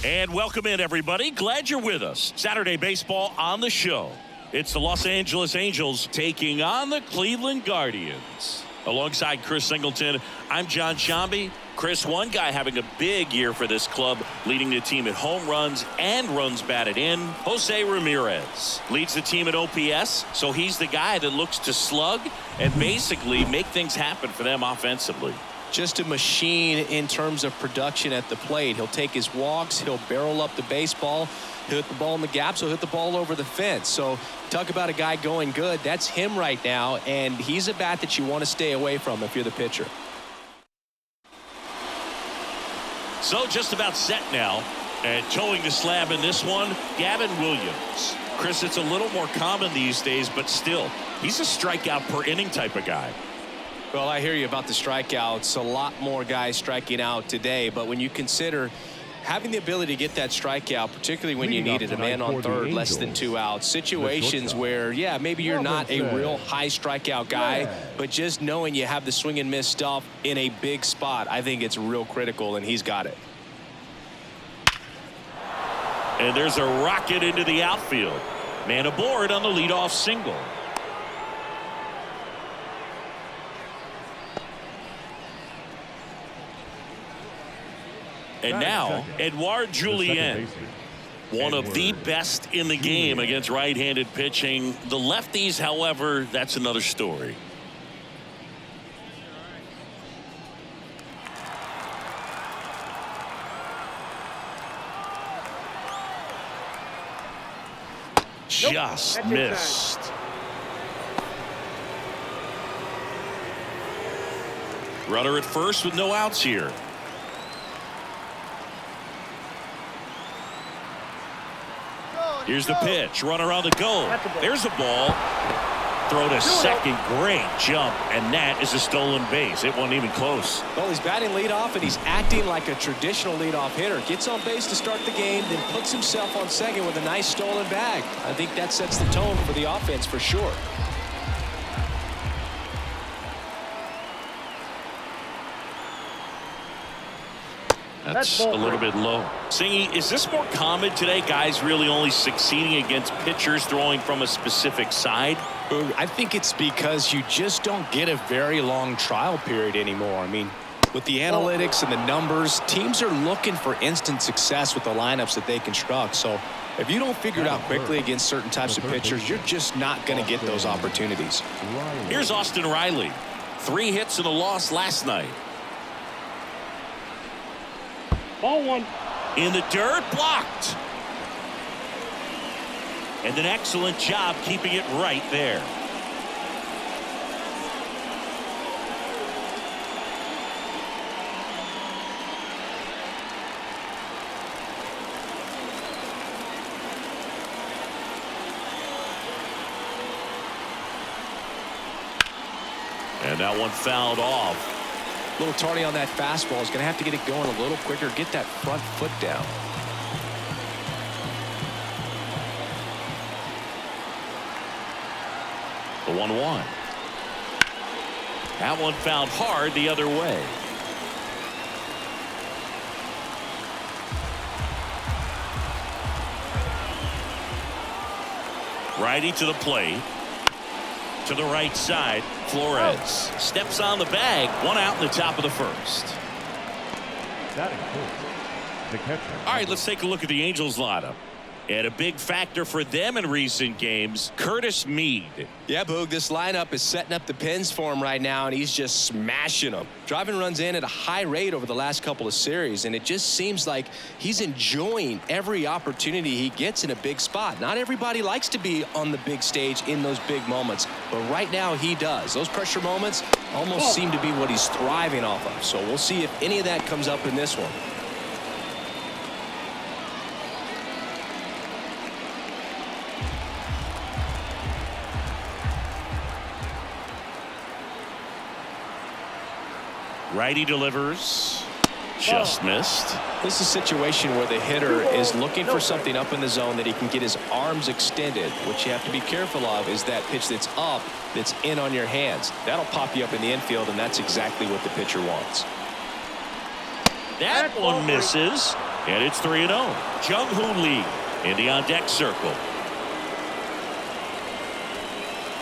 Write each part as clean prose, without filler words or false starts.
And welcome in, everybody. Glad you're with us. Saturday baseball on the show. It's the Los Angeles Angels taking on the Cleveland Guardians. Alongside Chris Singleton, I'm John Shambi. Chris, one guy having a big year for this club, leading the team at home runs and runs batted in. Jose Ramirez leads the team at OPS, so he's the guy that looks to slug and basically make things happen for them offensively. Just a machine in terms of production at the plate. He'll take his walks, he'll barrel up the baseball, he'll hit the ball in the gaps, he'll hit the ball over the fence. So talk about a guy going good. That's him right now, and he's a bat that you want to stay away from if you're the pitcher. So just about set now, and towing the slab in this one, Gavin Williams. Chris, it's a little more common these days, but still, he's a strikeout per inning type of guy. Well, I hear you about the strikeouts. A lot more guys striking out today, but when you consider having the ability to get that strikeout, particularly when you needed a man on third, less than 2 outs, situations where, yeah, maybe you're not a real high strikeout guy, but just knowing you have the swing and miss stuff in a big spot, I think it's real critical, and he's got it. And there's a rocket into the outfield. Man aboard on the leadoff single. And now, Edouard Julien, one of the best in the game against right-handed pitching. The lefties, however, that's another story. Just missed. Runner at first with no outs here. Here's the pitch. Runner on the go. There's a ball. Throw to second. Great jump. And that is a stolen base. It wasn't even close. Well, he's batting leadoff, and he's acting like a traditional leadoff hitter. Gets on base to start the game, then puts himself on second with a nice stolen bag. I think that sets the tone for the offense for sure. That's a little bit low. Singy, is this more common today? Guys really only succeeding against pitchers throwing from a specific side? I think it's because you just don't get a very long trial period anymore. I mean, with the analytics and the numbers, teams are looking for instant success with the lineups that they construct. So if you don't figure it out quickly against certain types of pitchers, you're just not going to get those opportunities. Here's Austin Riley. 3 hits and a loss last night. Ball one. In the dirt, blocked. And an excellent job keeping it right there. And that one fouled off. A little tardy on that fastball. Is going to have to get it going a little quicker. Get that front foot down. The 1-1. That one found hard the other way. Righty to the plate. To the right side, Flores steps on the bag. 1 out in the top of the first. All right, let's take a look at the Angels lineup. And a big factor for them in recent games, Curtis Mead. Yeah, Boog, this lineup is setting up the pins for him right now, and he's just smashing them. Driving runs in at a high rate over the last couple of series, and it just seems like he's enjoying every opportunity he gets in a big spot. Not everybody likes to be on the big stage in those big moments, but right now he does. Those pressure moments almost seem to be what he's thriving off of, so we'll see if any of that comes up in this one. Righty delivers. Just missed. This is a situation where the hitter is looking for something up in the zone that he can get his arms extended. What you have to be careful of is that pitch that's up, that's in on your hands. That'll pop you up in the infield, and that's exactly what the pitcher wants. That one misses. And it's 3-0. Jung-Hoo Lee in the on-deck circle.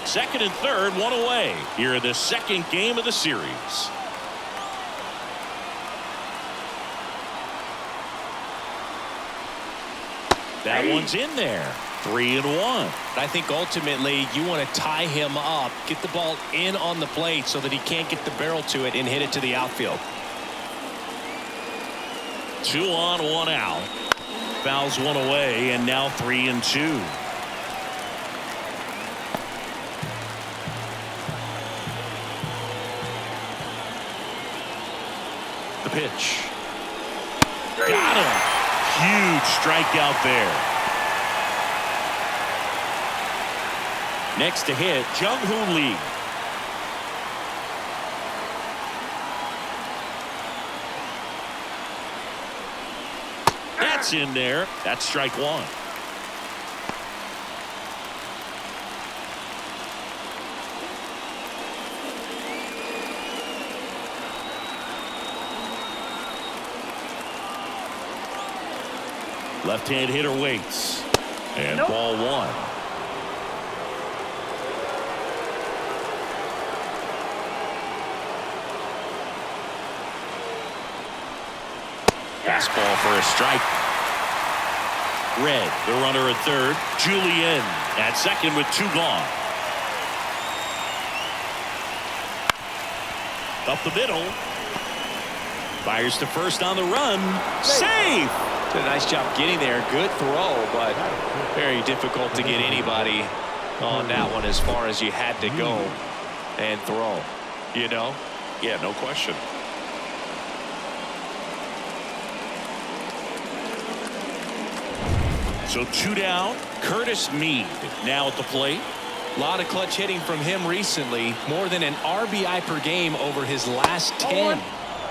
Second and third, one away here in the second game of the series. That one's in there. 3-1. I think ultimately you want to tie him up, get the ball in on the plate so that he can't get the barrel to it and hit it to the outfield. 2 on, 1 out. Fouls one away, and now 3-2. The pitch. Got him. Huge strikeout there. Next to hit, Jung-Hoo Lee. That's in there. That's strike one. Left-hand hitter waits. And ball one. Fastball for a strike. Red, the runner at third. Julian at second with 2 gone. Up the middle. Fires to first on the run. Safe. Did a nice job getting there. Good throw, but very difficult to get anybody on that one as far as you had to go and throw. You know? Yeah, no question. So 2 down. Curtis Mead now at the plate. A lot of clutch hitting from him recently. More than an RBI per game over his last 10.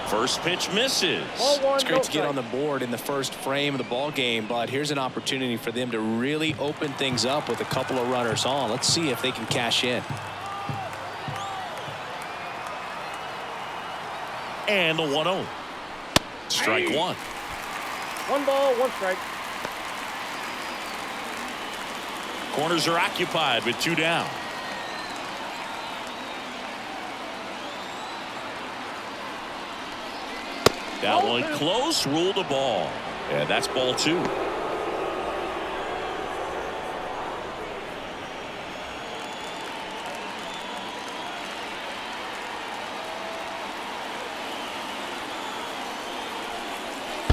First pitch misses. It's great to get on the board in the first frame of the ball game, but here's an opportunity for them to really open things up with a couple of runners on. Let's see if they can cash in. And the 1-0. Strike one. 1 ball, 1 strike. Corners are occupied with 2 down. That one close, ruled a ball. And that's ball 2.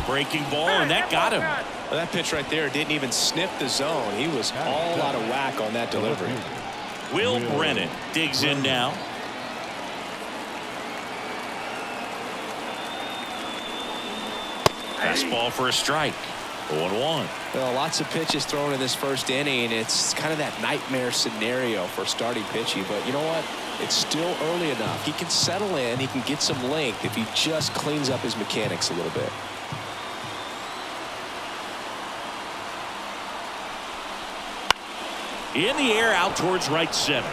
Breaking ball, and that got him. Well, that pitch right there didn't even sniff the zone. He was all out of whack on that delivery. Will Brennan digs in now. Fastball for a strike. 0-1. Well, lots of pitches thrown in this first inning. It's kind of that nightmare scenario for starting pitching. But you know what? It's still early enough. He can settle in. He can get some length if he just cleans up his mechanics a little bit. In the air out towards right center.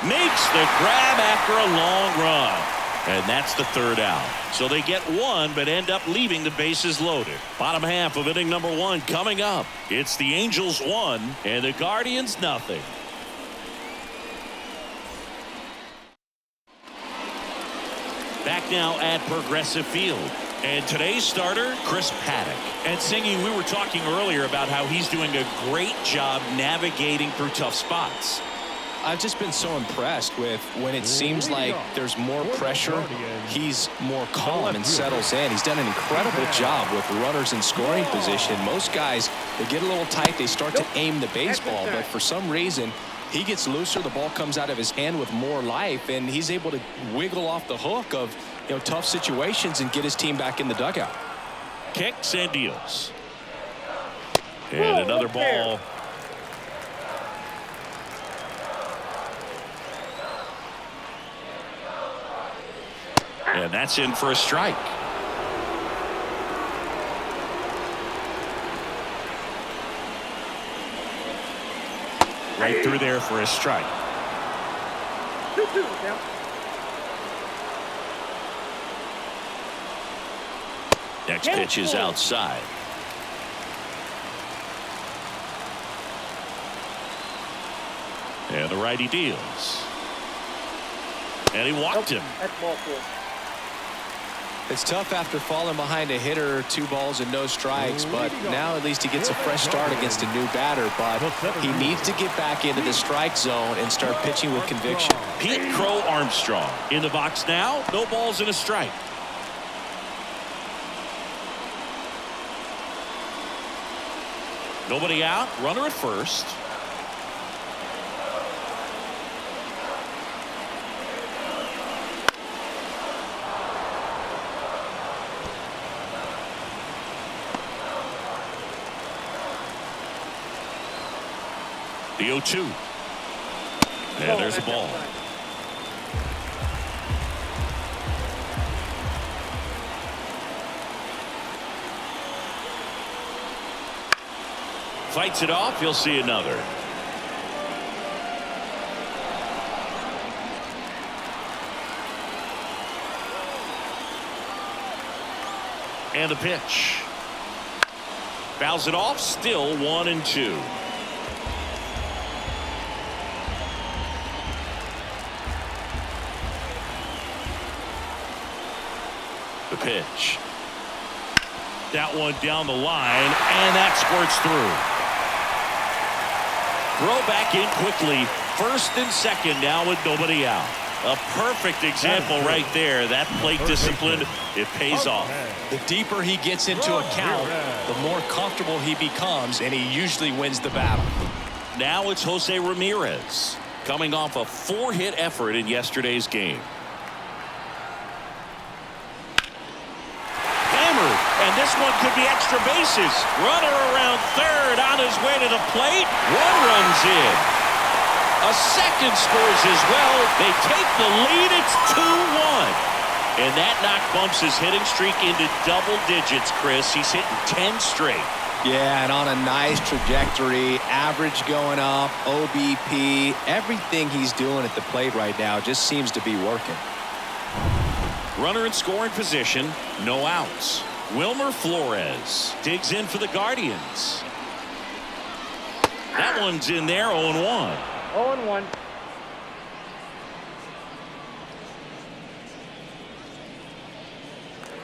Makes the grab after a long run. And that's the 3rd out. So they get 1 but end up leaving the bases loaded. Bottom half of inning number 1 coming up. It's the Angels 1 and the Guardians nothing. Back now at Progressive Field. And today's starter, Chris Paddock. And Singing, we were talking earlier about how he's doing a great job navigating through tough spots. I've just been so impressed with when it seems like there's more pressure, he's more calm and settles in. He's done an incredible job with runners in scoring position. Most guys, they get a little tight, they start to aim the baseball, but for some reason, he gets looser, the ball comes out of his hand with more life, and he's able to wiggle off the hook of tough situations and get his team back in the dugout. Kicks and deals. And another ball. And that's in for a strike. Right through there for a strike. 2-2 now. Next pitch is outside. And the righty deals. And he walked him. That's ball 4. It's tough after falling behind a hitter, 2 balls and no strikes, but now at least he gets a fresh start against a new batter. But he needs to get back into the strike zone and start pitching with conviction. Pete Crow Armstrong in the box now. No balls and a strike. Nobody out. Runner at first. The 0-2. And there's a ball. Fights it off. He'll see another. And the pitch. Fouls it off. Still 1-2. The pitch. That one down the line, and that squirts through. Throw back in quickly. First and second now with nobody out. A perfect example right there. That plate discipline, it pays off. The deeper he gets into a count, the more comfortable he becomes, and he usually wins the battle. Now it's Jose Ramirez coming off a 4-hit effort in yesterday's game. And this one could be extra bases. Runner around third on his way to the plate. One runs in. A second scores as well. They take the lead. It's 2-1. And that knock bumps his hitting streak into double digits, Chris. He's hitting 10 straight. Yeah, and on a nice trajectory. Average going up, OBP. Everything he's doing at the plate right now just seems to be working. Runner in scoring position. No outs. Wilmer Flores digs in for the Guardians. That one's in there. 0-1. 0-1.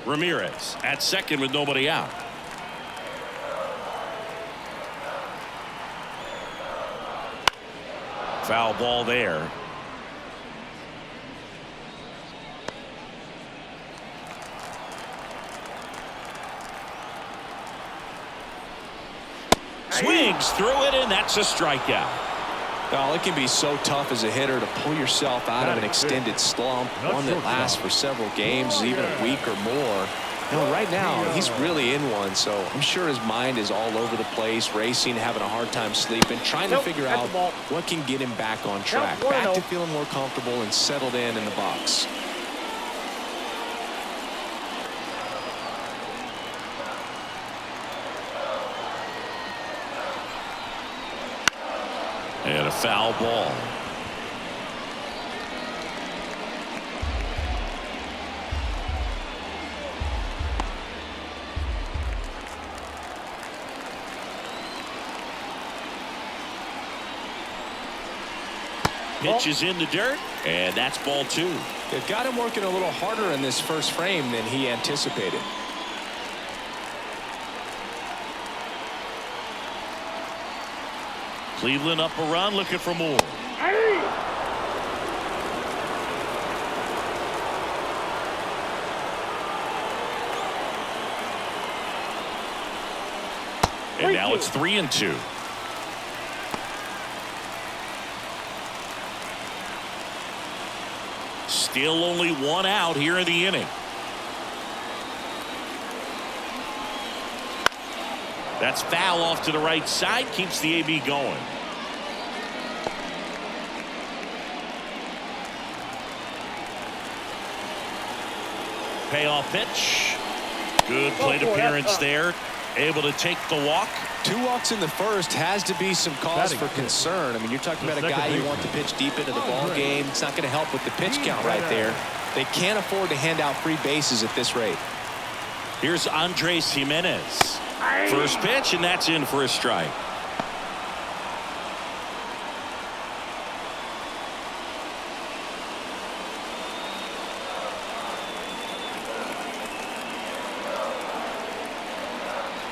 Ramirez at second with nobody out. Foul ball there. Swings through it, and that's a strikeout. Well, it can be so tough as a hitter to pull yourself out of an extended slump, one that lasts for several games, even a week or more. You know, right now, he's really in one, so I'm sure his mind is all over the place, racing, having a hard time sleeping, trying to figure out what can get him back on track, back to feeling more comfortable and settled in the box. And a foul ball. Pitch is in the dirt, and that's ball 2. They've got him working a little harder in this first frame than he anticipated. Cleveland up a run, looking for more. And now it's 3-2. Still only one out here in the inning. That's foul off to the right side, keeps the AB going. Payoff pitch. Good plate appearance there. Able to take the walk. 2 walks in the first has to be some cause for concern. I mean, you're talking about a guy you want to pitch deep into the ball game. It's not going to help with the pitch count right there. They can't afford to hand out free bases at this rate. Here's Andres Jimenez. First pitch, and that's in for a strike.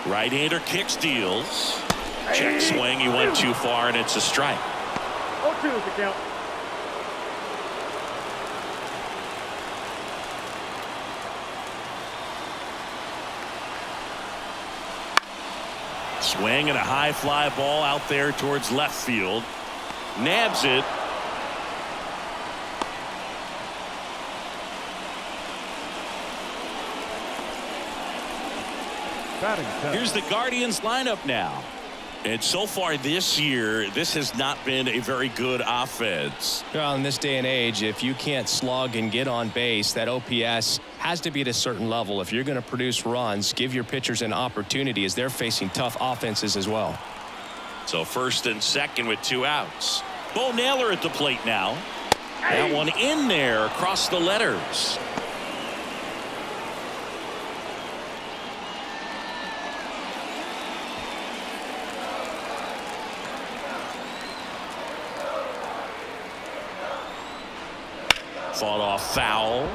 Right-hander kicks, deals. Check swing. He went too far, and it's a strike. 0-2 is the count. Swing and a high fly ball out there towards left field. Nabs it. Here's the Guardians lineup now. And so far this year, this has not been a very good offense. Well, in this day and age, if you can't slug and get on base, that OPS has to be at a certain level. If you're going to produce runs, give your pitchers an opportunity as they're facing tough offenses as well. So first and second with 2 outs. Bo Naylor at the plate now. That one in there across the letters. Fought off foul.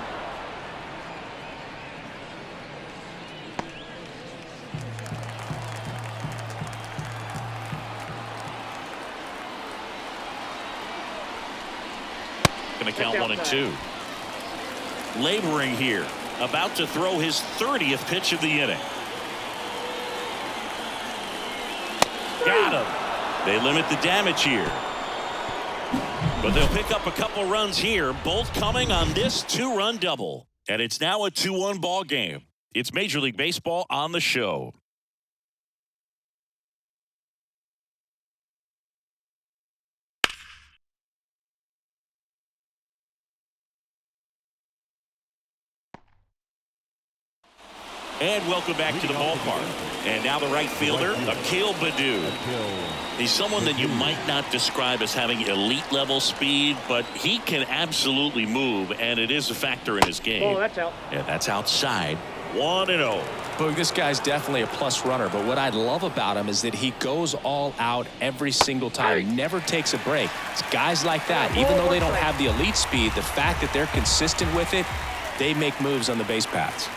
Going to count 1-2. Laboring here. About to throw his 30th pitch of the inning. Got him. They limit the damage here. But they'll pick up a couple runs here, both coming on this 2-run double. And it's now a 2-1 ball game. It's Major League Baseball on the show. And welcome back to the ballpark. And now the right fielder, Akil Baddoo. He's someone that you might not describe as having elite level speed, but he can absolutely move, and it is a factor in his game. Oh, that's out. And that's outside. 1-0. Boog, this guy's definitely a plus runner, but what I love about him is that he goes all out every single time, never takes a break. It's guys like that, even though they don't have the elite speed, the fact that they're consistent with it, they make moves on the base paths.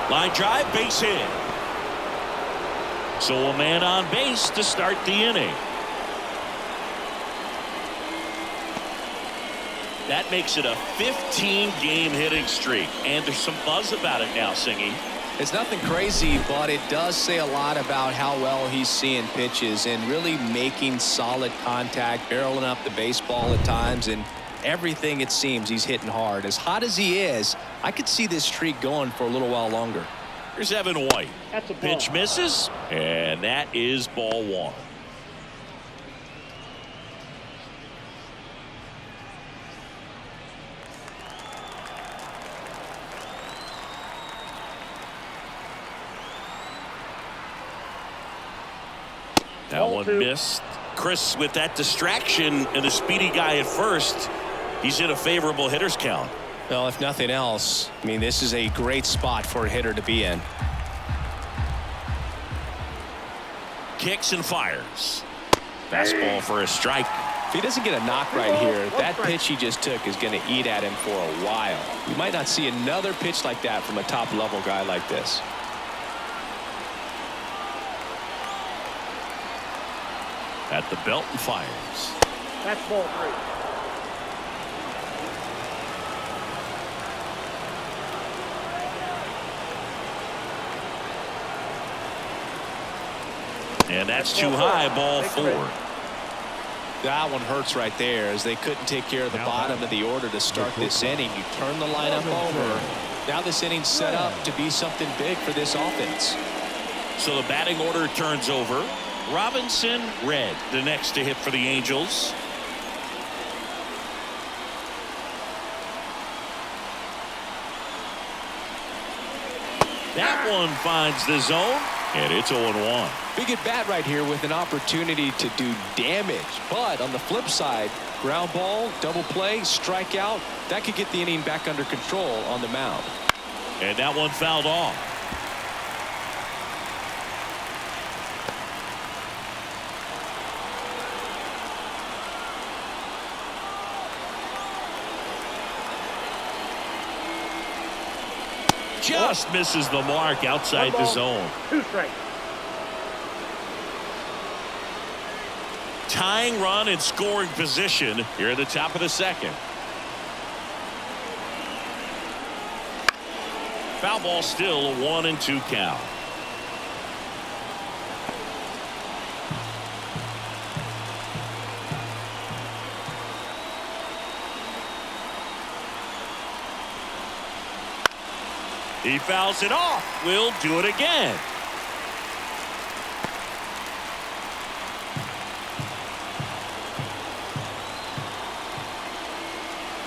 Line drive, base hit. So a man on base to start the inning. That makes it a 15-game hitting streak. And there's some buzz about it now, Singy. It's nothing crazy, but it does say a lot about how well he's seeing pitches and really making solid contact, barreling up the baseball at times, and everything it seems he's hitting hard. As hot as he is, I could see this streak going for a little while longer. Here's Evan White. That's a ball. Pitch misses, and that is ball 1. That Ball one 2. missed. Chris with that distraction and a speedy guy at first. He's in a favorable hitter's count. Well, if nothing else, I mean, this is a great spot for a hitter to be in. Kicks and fires. Fastball for a strike. If he doesn't get a knock right here, that pitch he just took is going to eat at him for a while. You might not see another pitch like that from a top-level guy like this. At the belt and fires. That's ball 3. And that's too high, ball 4. That one hurts right there as they couldn't take care of the bottom of the order to start this inning. You turn the lineup over. Now this inning's set up to be something big for this offense. So the batting order turns over. Robinson, Red, the next to hit for the Angels. That one finds the zone, and it's 0-1. Big at bat right here with an opportunity to do damage. But on the flip side, ground ball, double play, strikeout, that could get the inning back under control on the mound. And that one fouled off. Just misses the mark outside the zone. 2 strikes. Tying run in scoring position here at the top of the second. Foul ball, still a 1-2 count. He fouls it off. We'll do it again.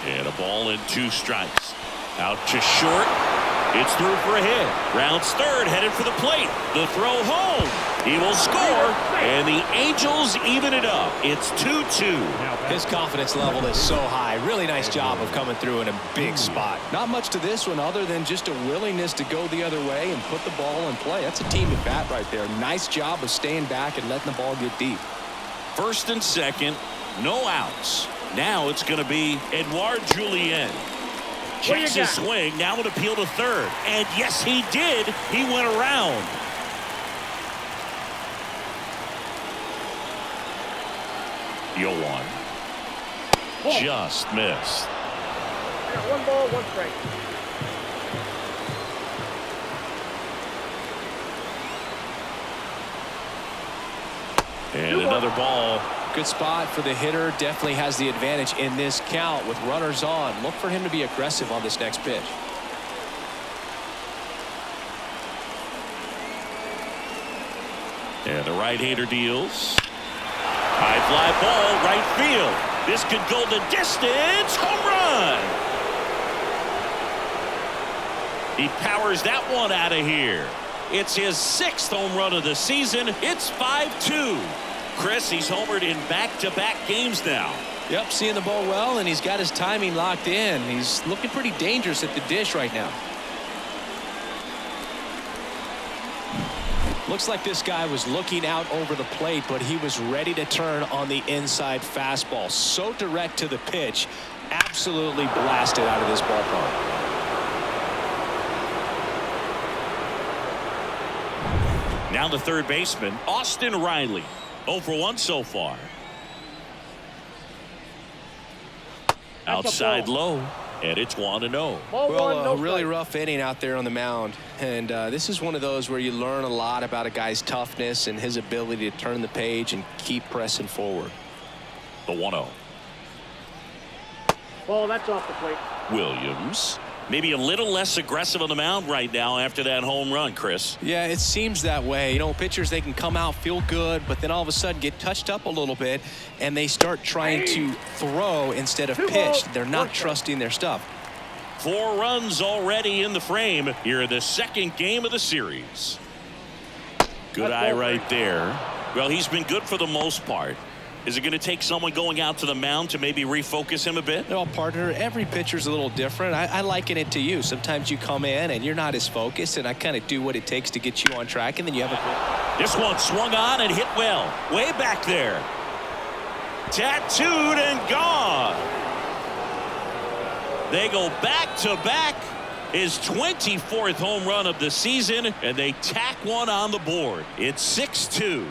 And a ball and 2 strikes. Out to short. It's through for a hit. Rounds third, headed for the plate. The throw home. He will score, and the Angels even it up. It's 2-2. His confidence level is so high. Really nice job of coming through in a big spot. Not much to this one other than just a willingness to go the other way and put the ball in play. That's a team at bat right there. Nice job of staying back and letting the ball get deep. First and second, no outs. Now it's going to be Edouard Julien. Checks his swing, now an appeal to third. And yes, he did. He went around. Deal 1. Just missed. 1 ball, 1 strike. And another ball. Good spot for the hitter. Definitely has the advantage in this count with runners on. Look for him to be aggressive on this next pitch. And the right-hander deals. High fly ball, right field. This could go the distance. Home run. He powers that one out of here. It's his 6th home run of the season. It's 5-2. Chris, he's homered in back-to-back games now. Yep, seeing the ball well, and he's got his timing locked in. He's looking pretty dangerous at the dish right now. Looks like this guy was looking out over the plate, but he was ready to turn on the inside fastball. So direct to the pitch. Absolutely blasted out of this ballpark. Now the third baseman, Austin Riley. 0 for 1 so far. Outside low, and it's 1-0. Well, a really rough inning out there on the mound, and this is one of those where you learn a lot about a guy's toughness and his ability to turn the page and keep pressing forward. The 1-0. Ball, that's off the plate. Williams. Maybe a little less aggressive on the mound right now after that home run, Chris. Yeah, it seems that way. You know, pitchers, they can come out, feel good, but then all of a sudden get touched up a little bit, and they start trying to throw instead of pitch. They're not trusting their stuff. 4 runs already in the frame here in the second game of the series. Good eye right there. Well, he's been good for the most part. Is it going to take someone going out to the mound to maybe refocus him a bit? No, partner, every pitcher's a little different. I liken it to you. Sometimes you come in and you're not as focused, and I kind of do what it takes to get you on track, and then you have a... This one swung on and hit well. Way back there. Tattooed and gone. They go back-to-back. His 24th home run of the season, and they tack one on the board. It's 6-2.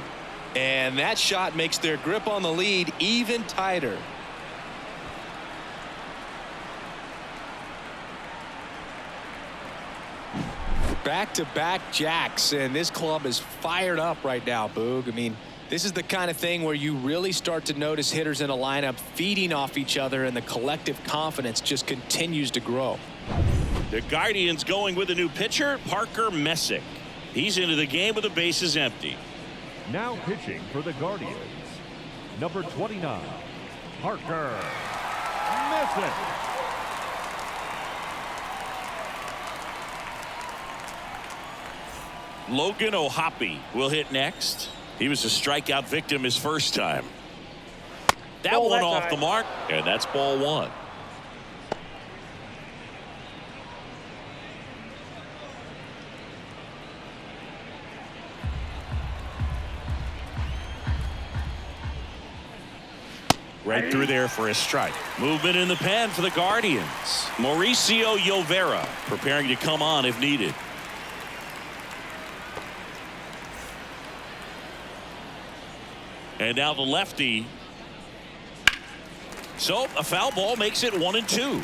And that shot makes their grip on the lead even tighter. Back-to-back jacks, and this club is fired up right now, Boog. I mean, this is the kind of thing where you really start to notice hitters in a lineup feeding off each other, and the collective confidence just continues to grow. The Guardians going with a new pitcher, Parker Messick. He's into the game with the bases empty. Now pitching for the Guardians, number 29, Parker Messick. Logan O'Hoppe will hit next. He was a strikeout victim his first time. That one off the mark, and that's ball 1. Right through there for a strike. Movement in the pen for the Guardians. Mauricio Llovera preparing to come on if needed. And now the lefty. So a foul ball makes it 1-2.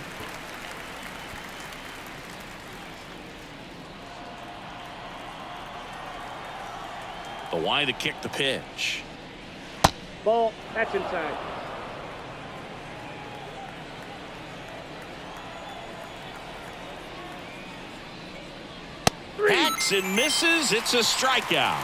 The wide to kick the pitch. Ball. That's inside. Hacks and misses. It's a strikeout.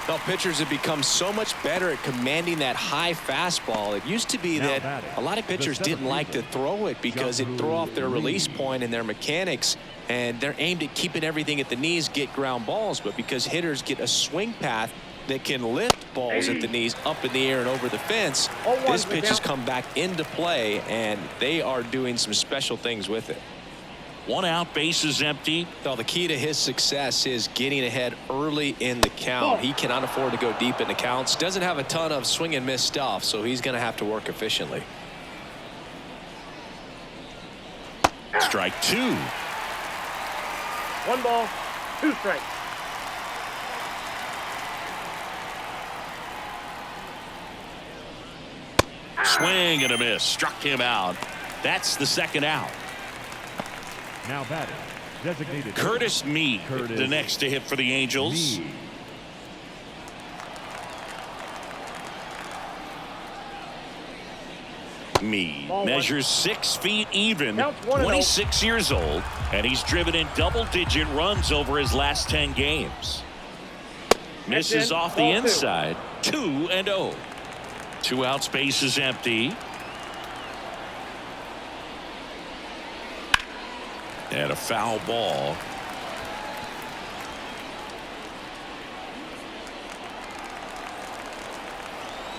Well, pitchers have become so much better at commanding that high fastball. It used to be that a lot of pitchers didn't like to throw it because it'd throw off their release point and their mechanics, and they're aimed at keeping everything at the knees, get ground balls. But because hitters get a swing path that can lift balls at the knees up in the air and over the fence, this pitch has come back into play, and they are doing some special things with it. 1 out, bases empty. Well, the key to his success is getting ahead early in the count. He cannot afford to go deep in the counts. Doesn't have a ton of swing and miss stuff, so he's going to have to work efficiently. Strike 2. 1 ball, 2 strikes. Swing and a miss. Struck him out. That's the 2nd out. Now batting, designated Curtis Mead, the next to hit for the Angels. Mead measures 6 feet even, 26 years old, and he's driven in double-digit runs over his last 10 games. Misses off the inside. 2-0. 2 outs, bases empty. And a foul ball.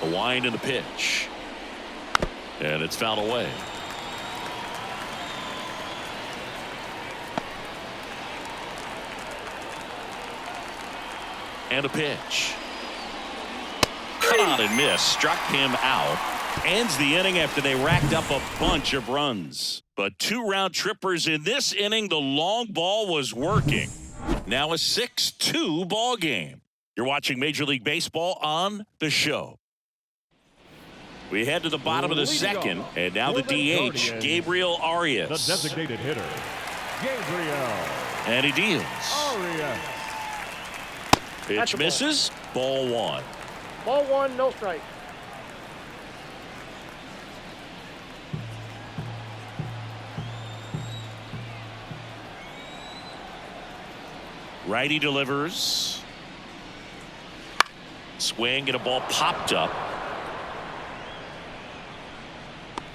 A wind in the pitch. And it's fouled away. And a pitch. Cut and miss. Struck him out. Ends the inning after they racked up a bunch of runs. But 2 round trippers in this inning. The long ball was working. Now a 6-2 ball game. You're watching Major League Baseball on the show. We head to the bottom of the 2nd, and now the DH, Gabriel Arias. The designated hitter, Gabriel. And he deals. Arias. Pitch misses. Ball 1. Ball 1, no strike. Righty delivers. Swing and a ball popped up.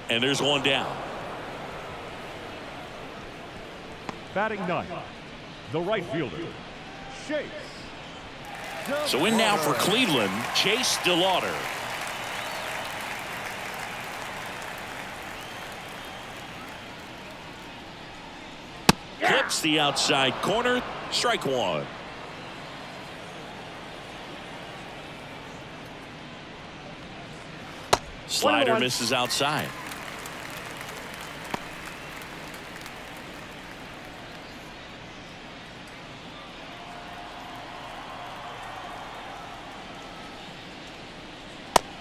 And there's 1 down. Batting 9th, the right fielder, Chase. So in now for Cleveland, Chase DeLauder. Clips the outside corner. Strike 1. Slider misses outside.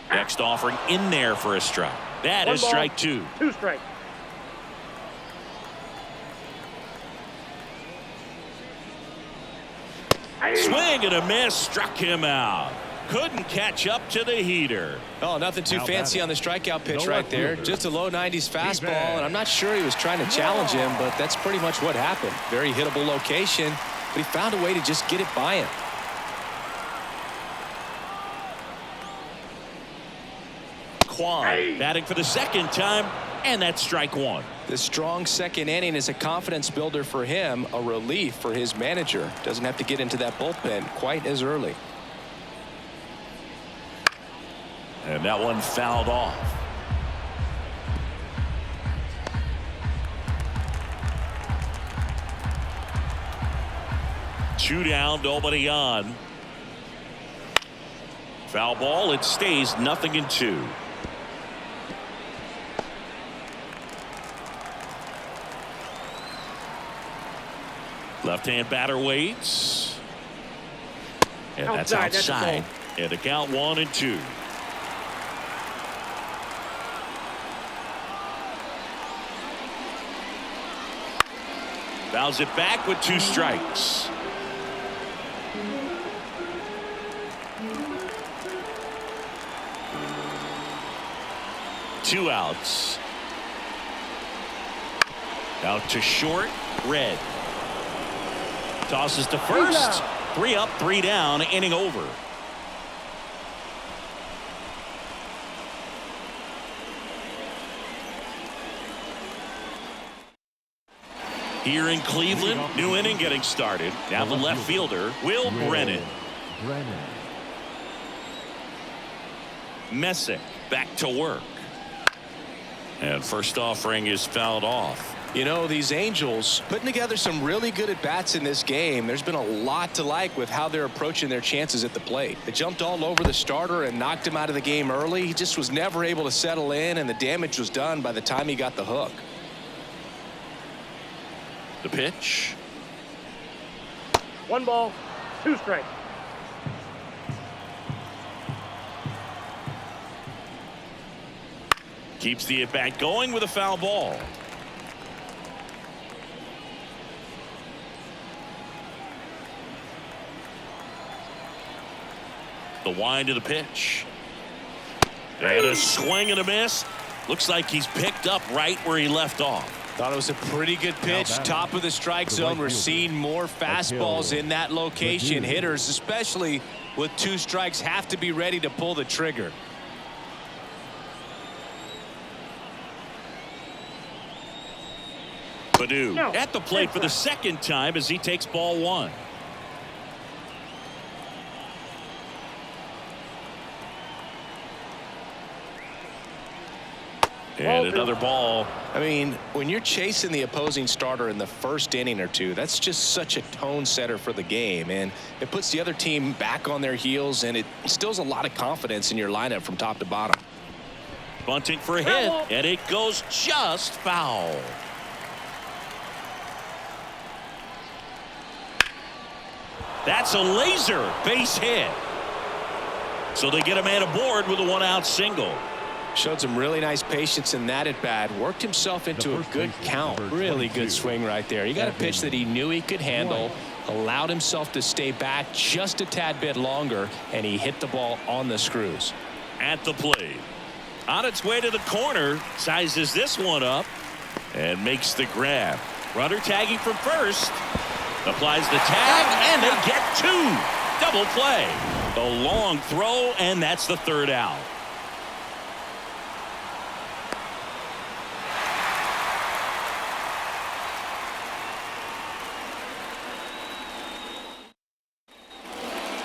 Next offering in there for a strike. That is strike 2. 2 strikes. Swing and a miss. Struck him out. Couldn't catch up to the heater. Oh, nothing too fancy on the strikeout pitch right there. Just a low 90s fastball, and I'm not sure he was trying to challenge him, but that's pretty much what happened. Very hittable location, but he found a way to just get it by him. Kwan batting for the 2nd time, and that's strike 1. The strong 2nd inning is a confidence builder for him, a relief for his manager. Doesn't have to get into that bullpen quite as early. And that one fouled off. Two down, nobody on. Foul ball. It stays 0-2. Left-hand batter waits. And that's Outside, that's a ball. outside. And the count 1-2. Fouls it back with 2 strikes. Two outs. Out to short. Red. Tosses to first. 3 up, 3 down. Inning over. Here in Cleveland, new inning getting started. Now the left fielder, Will Brennan. Messick back to work. And first offering is fouled off. You know, these Angels putting together some really good at-bats in this game. There's been a lot to like with how they're approaching their chances at the plate. They jumped all over the starter and knocked him out of the game early. He just was never able to settle in, and the damage was done by the time he got the hook. The pitch. 1 ball, 2 strikes. Keeps the at-bat going with a foul ball. The wind of the pitch. And a swing and a miss. Looks like he's picked up right where he left off. Thought it was a pretty good pitch. Top of the strike zone. We're seeing more fastballs in that location. Hitters, especially with 2 strikes, have to be ready to pull the trigger. Baду at the plate for the second time as he takes ball 1. And another ball. I mean, when you're chasing the opposing starter in the first inning or 2, that's just such a tone setter for the game, and it puts the other team back on their heels, and it instills a lot of confidence in your lineup from top to bottom. Bunting for a hit, and it goes just foul. That's a laser base hit. So they get a man aboard with a 1-out single. Showed some really nice patience in that at bat. Worked himself into a good count. Really good swing right there. He got a pitch that he knew he could handle. Allowed himself to stay back just a tad bit longer, and he hit the ball on the screws. At the plate. On its way to the corner. Sizes this one up and makes the grab. Runner tagging from first. Applies the tag, and they get 2. Double play. A long throw, and that's the 3rd out.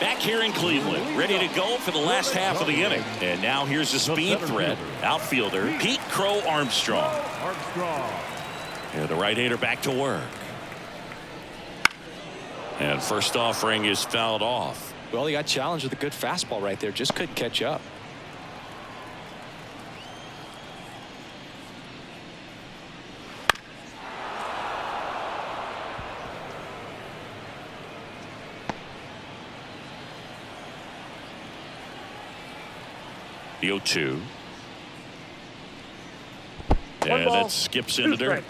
Back here in Cleveland, ready to go for the last half of the inning. And now here's the speed threat. Outfielder Pete Crow Armstrong. And the right-hander back to work. And first offering is fouled off. Well, he got challenged with a good fastball right there. Just couldn't catch up. The 0-2. And that skips in the dirt.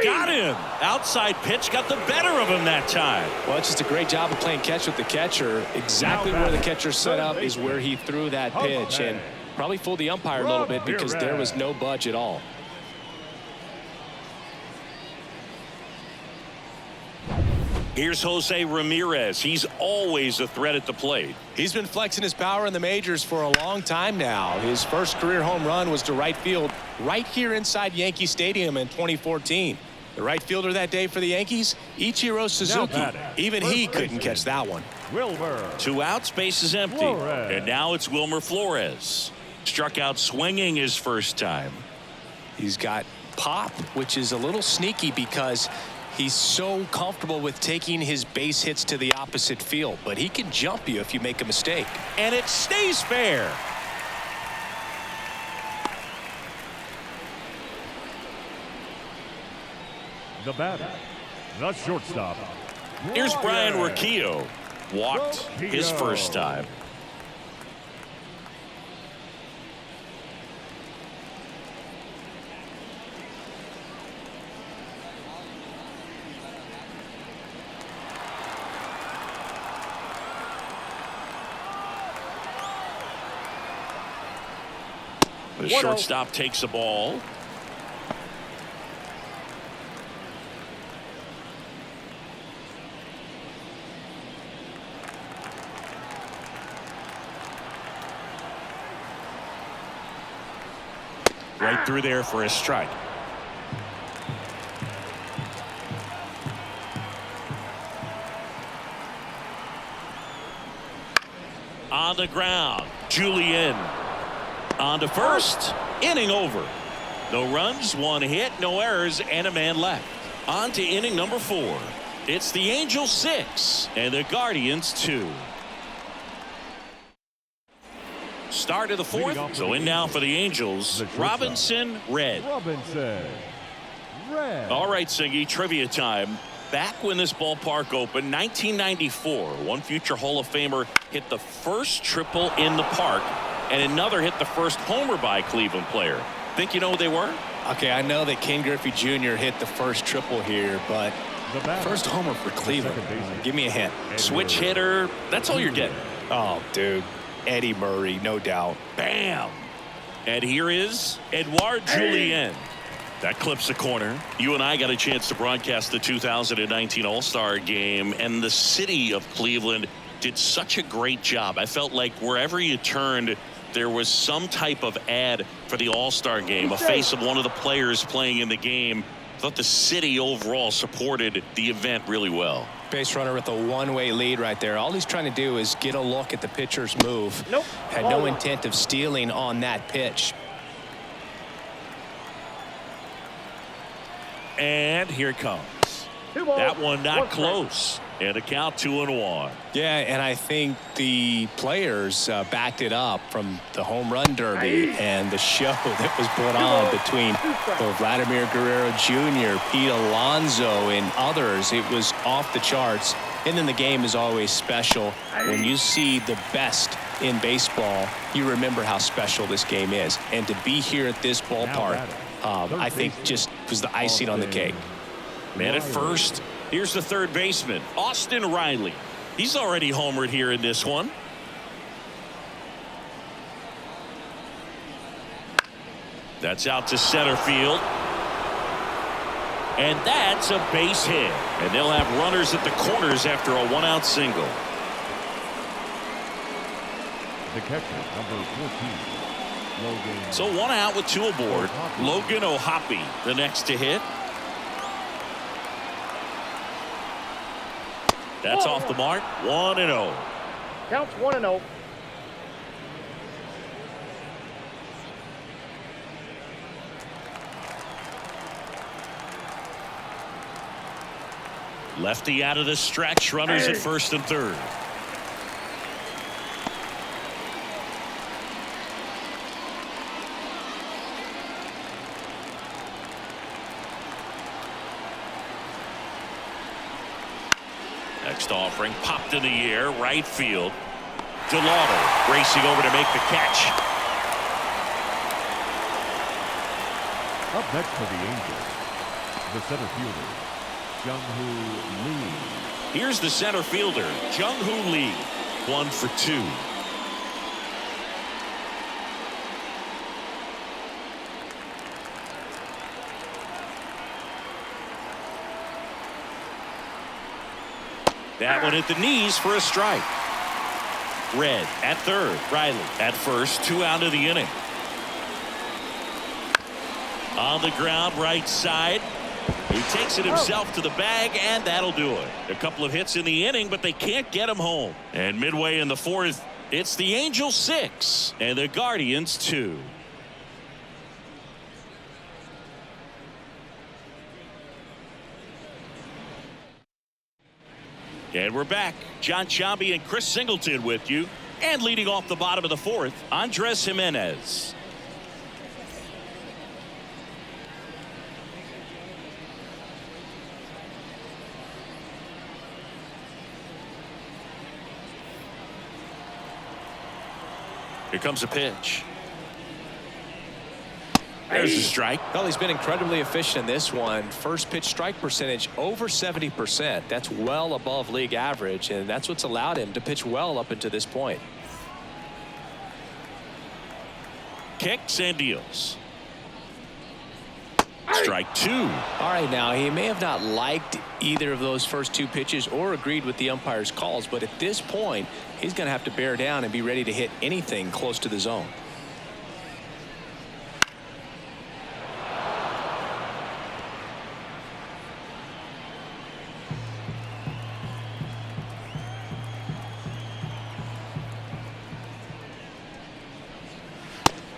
Got him. Outside pitch got the better of him that time. Well, it's just a great job of playing catch with the catcher. Exactly where the catcher set up is where he threw that pitch, and probably fooled the umpire a little bit because there was no budge at all. Here's Jose Ramirez. He's always a threat at the plate. He's been flexing his power in the majors for a long time now. His first career home run was to right field right here inside Yankee Stadium in 2014. The right fielder that day for the Yankees, Ichiro Suzuki. Even he couldn't catch that one. Wilmer. 2 outs, base is empty. And now it's Wilmer Flores. Struck out swinging his first time. He's got pop, which is a little sneaky because he's so comfortable with taking his base hits to the opposite field, but he can jump you if you make a mistake. And it stays fair. The batter, the shortstop. Here's Brian Rocchio. Walked his Rocchio. first time. The shortstop takes the ball. Right through there for a strike. On the ground, Julian. On to first, inning over. No runs, one hit, no errors, and a man left. On to inning number 4. It's the Angels 6 and the Guardians 2. Start of the 4th. So in now for the Angels, Robinson, Red. Robinson, Red. All right, Singy, trivia time. Back when this ballpark opened, 1994, one future Hall of Famer hit the first triple in the park, and another hit the first homer by a Cleveland player. Think you know who they were? Okay, I know that Ken Griffey Jr. hit the first triple here, but first homer for Cleveland. Give me a hint. Switch hitter. That's all you're getting. Oh, dude. Eddie Murray, no doubt. Bam. And here is Edouard Julien. That clips the corner. You and I got a chance to broadcast the 2019 All-Star game, and the city of Cleveland did such a great job. I felt like wherever you turned, there was some type of ad for the All-Star game, a face of one of the players playing in the game. I thought the city overall supported the event really well. Base runner with a one-way lead right there. All he's trying to do is get a look at the pitcher's move. Nope. Had no intent of stealing on that pitch. And here it comes. That one not close. And a count 2-1. Yeah, and I think the players backed it up from the home run derby and the show that was put on between Vladimir Guerrero Jr., Pete Alonso, and others. It was off the charts. And then the game is always special. When you see the best in baseball, you remember how special this game is. And to be here at this ballpark, I think just was the icing on the cake. Man at first. Here's the third baseman, Austin Riley. He's already homered here in this one. That's out to center field. And that's a base hit. And they'll have runners at the corners after a one-out single. The catcher, number 14, Logan. So one out with 2 aboard. Logan O'Hoppe, the next to hit. That's off the mark. 1-0. Counts 1-0. Lefty out of the stretch. Runners at first and third. Next offering popped in the air, right field. Delauto racing over to make the catch. Up next for the Angels, the center fielder, Jung-Hoo Lee. Here's the center fielder, Jung-Hoo Lee. 1 for 2. That one at the knees for a strike. Red at third. Riley at first. 2 out of the inning. On the ground, right side. He takes it himself to the bag, and that'll do it. A couple of hits in the inning, but they can't get him home. And midway in the 4th, it's the Angels 6 and the Guardians 2. And we're back. John Sciambi and Chris Singleton with you. And leading off the bottom of the 4th, Andres Jimenez. Here comes a pitch. There's the strike. Well, he's been incredibly efficient in this one. First pitch strike percentage over 70%. That's well above league average, and that's what's allowed him to pitch well up until this point. Kicks and deals. Strike two. All right, now he may have not liked either of those first two pitches or agreed with the umpire's calls, but at this point, he's going to have to bear down and be ready to hit anything close to the zone.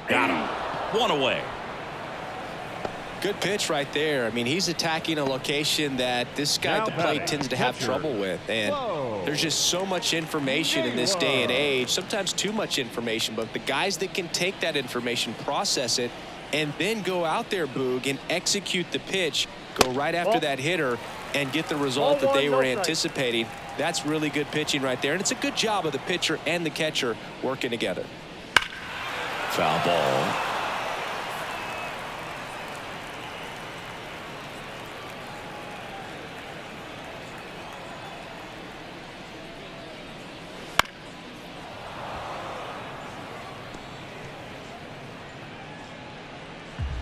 Got him. One away. Good pitch right there. I mean, he's attacking a location that this guy at the plate tends to have trouble with. And there's just so much information in this day and age, sometimes too much information. But the guys that can take that information, process it, and then go out there, Boog, and execute the pitch, go right after that hitter, and get the result that they were anticipating. That's really good pitching right there. And it's a good job of the pitcher and the catcher working together. Foul ball.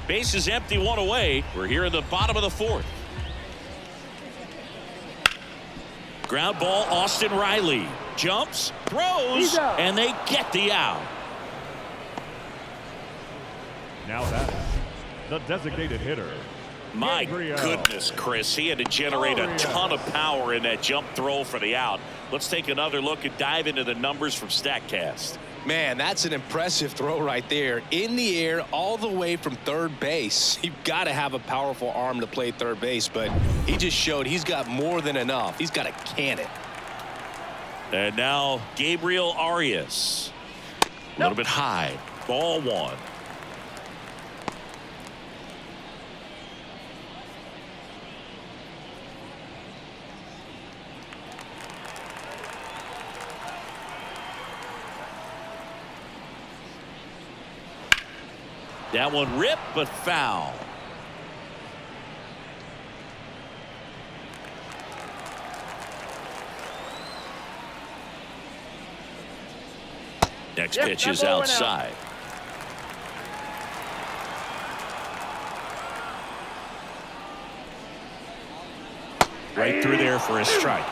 Base is empty, one away. We're here in the bottom of the fourth. Ground ball, Austin Riley. Jumps, throws, and they get the out. Now that's the designated hitter. My goodness, Chris. He had to generate a ton of power in that jump throw for the out. Let's take another look and dive into the numbers from StatCast. Man, that's an impressive throw right there. In the air, all the way from third base. You've got to have a powerful arm to play third base, but he just showed he's got more than enough. He's got to can it. And now Gabriel Arias. A little bit high. Ball one. That one ripped, but foul. Next pitch is outside. Right through there for a strike.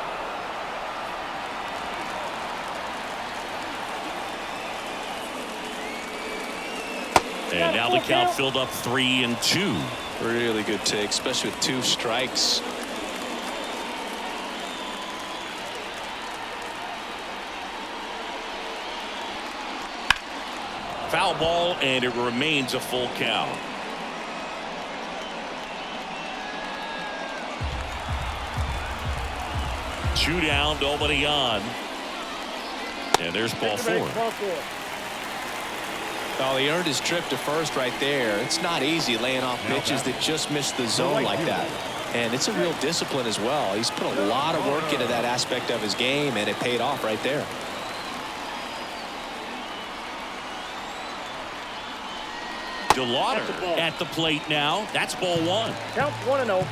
And now the count filled up 3-2. Really good take, especially with two strikes. Foul ball, and it remains a full count. Two down, nobody on. And there's ball four. Oh, he earned his trip to first right there. It's not easy laying off pitches that just miss the zone like that. And it's a real discipline as well. He's put a lot of work into that aspect of his game, and it paid off right there. DeLauder at the plate now. That's ball one. Count 1-0.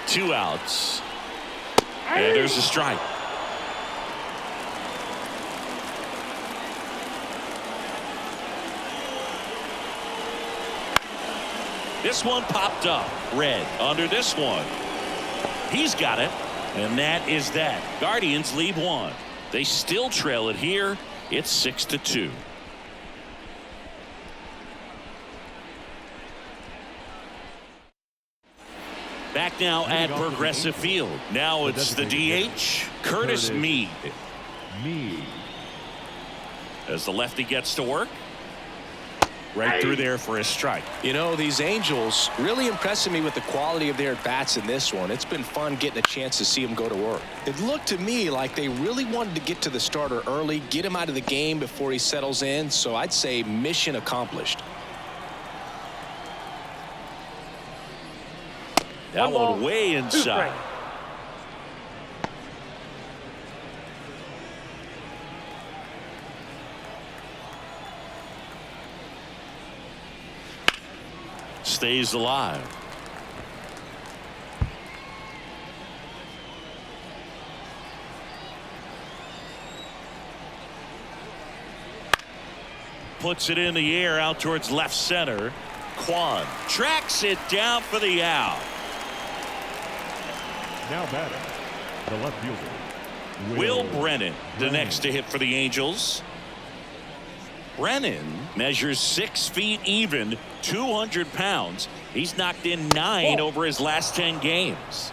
Two outs. And there's a strike. This one popped up. Red under this one. He's got it. And that is that. Guardians lead one. They still trail it here. It's 6-2. Back now at Progressive Field. Now it's the DH, Curtis Mead. Mead. As the lefty gets to work. Right through there for a strike. You know, these Angels really impressing me with the quality of their at-bats in this one. It's been fun getting a chance to see them go to work. It looked to me like they really wanted to get to the starter early, get him out of the game before he settles in. So I'd say mission accomplished. That one way inside. Stays alive. Puts it in the air out towards left center. Kwan tracks it down for the out. Now batting, the left fielder, Will Brennan, the next to hit for the Angels. Brennan measures 6 feet even, 200 pounds. He's knocked in 9 over his last 10 games.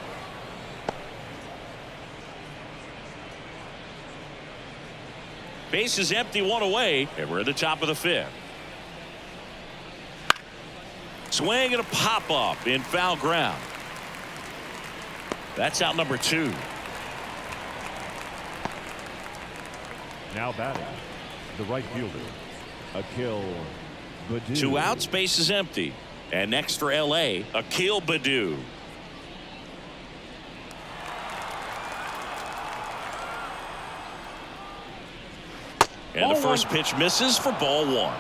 Base is empty, 1 away, and we're at the top of the 5th. Swing and a pop up in foul ground. That's out number 2. Now batting, the right fielder, Akil Baddoo. 2 outs, base is empty. And next for LA, Akil Baddoo. And the first pitch misses for ball 1.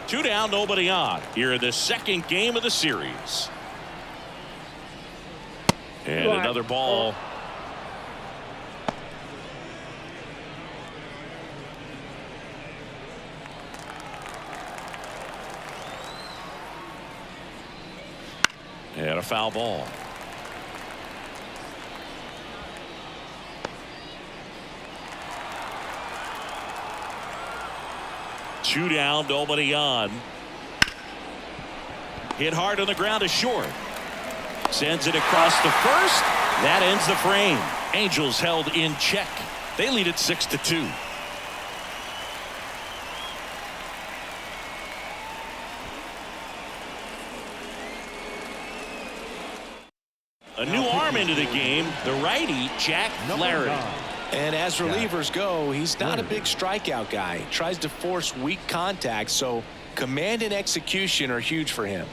2 down, nobody on here in the second game of the series. And another ball. And a foul ball. Two down, nobody on. Hit hard on the ground to short. Sends it across the first. That ends the frame. Angels held in check. They lead it 6-2. A new arm into the game, the righty, Jack Flaherty. And as relievers go, he's not a big strikeout guy. He tries to force weak contact, so command and execution are huge for him.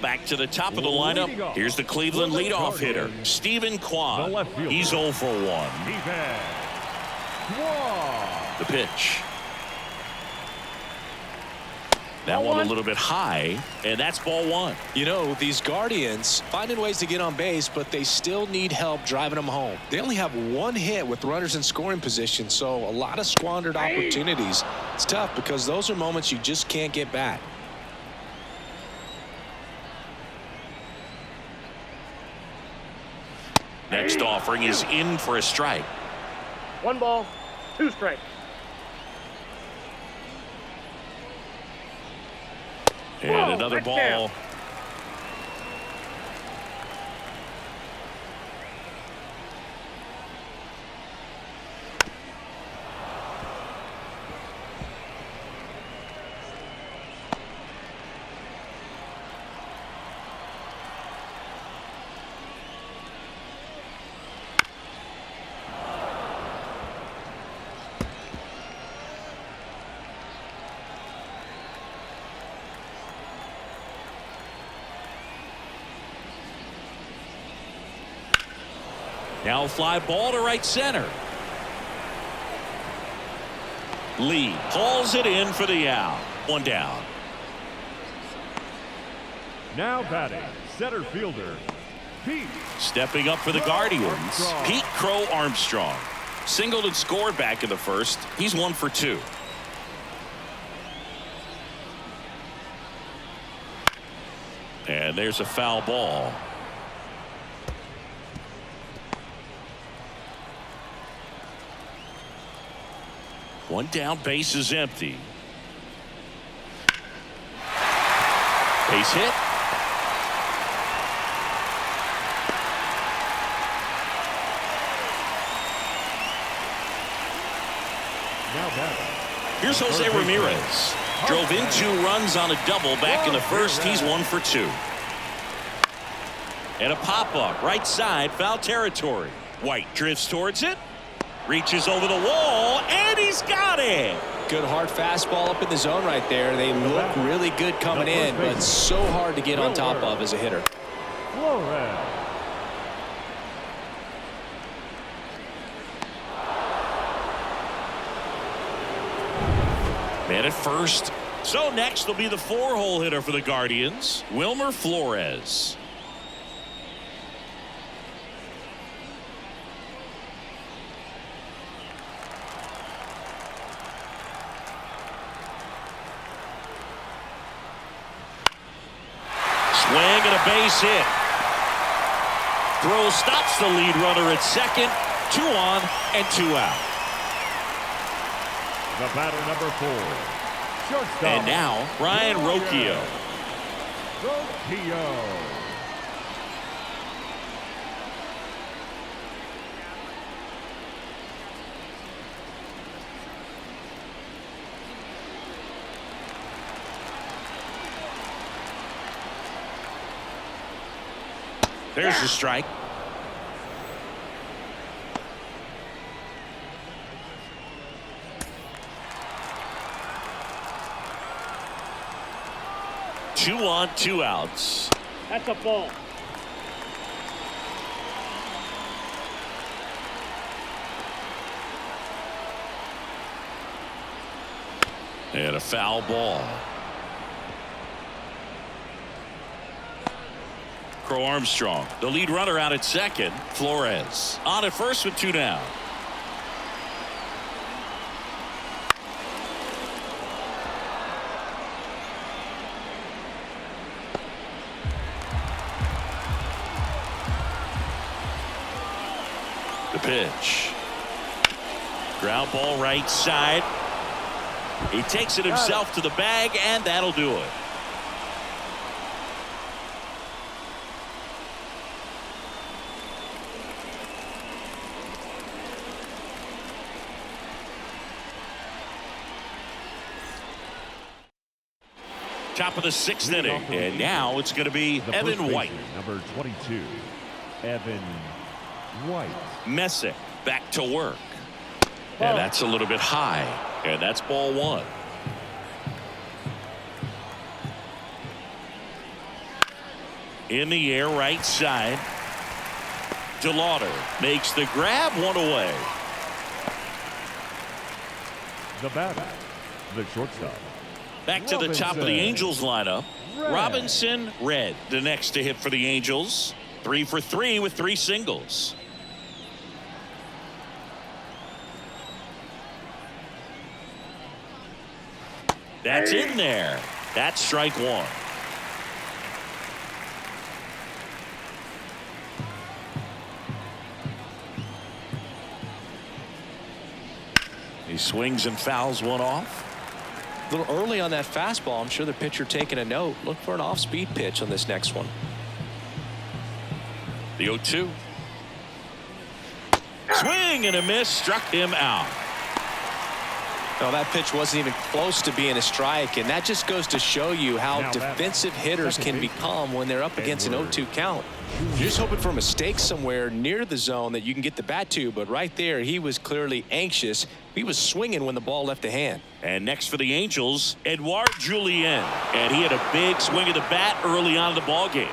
Back to the top of the lineup. Here's the Cleveland leadoff hitter, Stephen Kwan. He's 0 for 1. The pitch. That one a little bit high, and that's ball 1. You know, these Guardians finding ways to get on base, but they still need help driving them home. They only have 1 hit with runners in scoring position, so a lot of squandered opportunities. It's tough because those are moments you just can't get back. Next offering is in for a strike. 1 ball, 2 strikes. And another ball. Now fly ball to right center. Lee hauls it in for the out. 1 down. Now batting, center fielder, Pete. Stepping up for the Guardians, Pete Crow Armstrong. Singled and scored back in the first. He's 1 for 2. And there's a foul ball. One down, base is empty. Base hit. Now batting, Here's Jose Ramirez. Drove in 2 runs on a double back in the first. He's 1 for 2. And a pop-up right side, foul territory. White drifts towards it, reaches over the wall, and he's got it. Good hard fastball up in the zone right there. They look really good coming in, but so hard to get on top of as a hitter. Man at first. So next will be the 4-hole hitter for the Guardians, Wilmer Flores. Swing and a base hit. Throw stops the lead runner at second. 2 on and 2 out. The batter, number 4. Shortstop. And now, Ryan Rocchio. There's the strike. Two on, 2 outs. That's a ball. And a foul ball. Crow Armstrong, the lead runner out at second. Flores on at first with 2 down. The pitch. Ground ball right side. He takes it himself to the bag, and that'll do it. Top of the 6th inning, and now it's going to be Evan White. Number 22, Evan White. Messick back to work. And that's a little bit high, and that's ball 1. In the air, right side. DeLauder makes the grab, 1 away. The batter, the shortstop. Back to the top of the Angels lineup. Robinson, Red, the next to hit for the Angels. 3 for 3 with 3 singles. That's in there. That's strike 1. He swings and fouls 1 off. A little early on that fastball. I'm sure the pitcher taking a note. Look for an off-speed pitch on this next one. The 0-2. Swing and a miss, struck him out. Well, that pitch wasn't even close to being a strike, and that just goes to show you how defensive hitters can become when they're up against an 0-2 count. You're just hoping for a mistake somewhere near the zone that you can get the bat to, but right there he was clearly anxious. He was swinging when the ball left the hand. And next for the Angels, Edouard Julien, and he had a big swing of the bat early on in the ball game.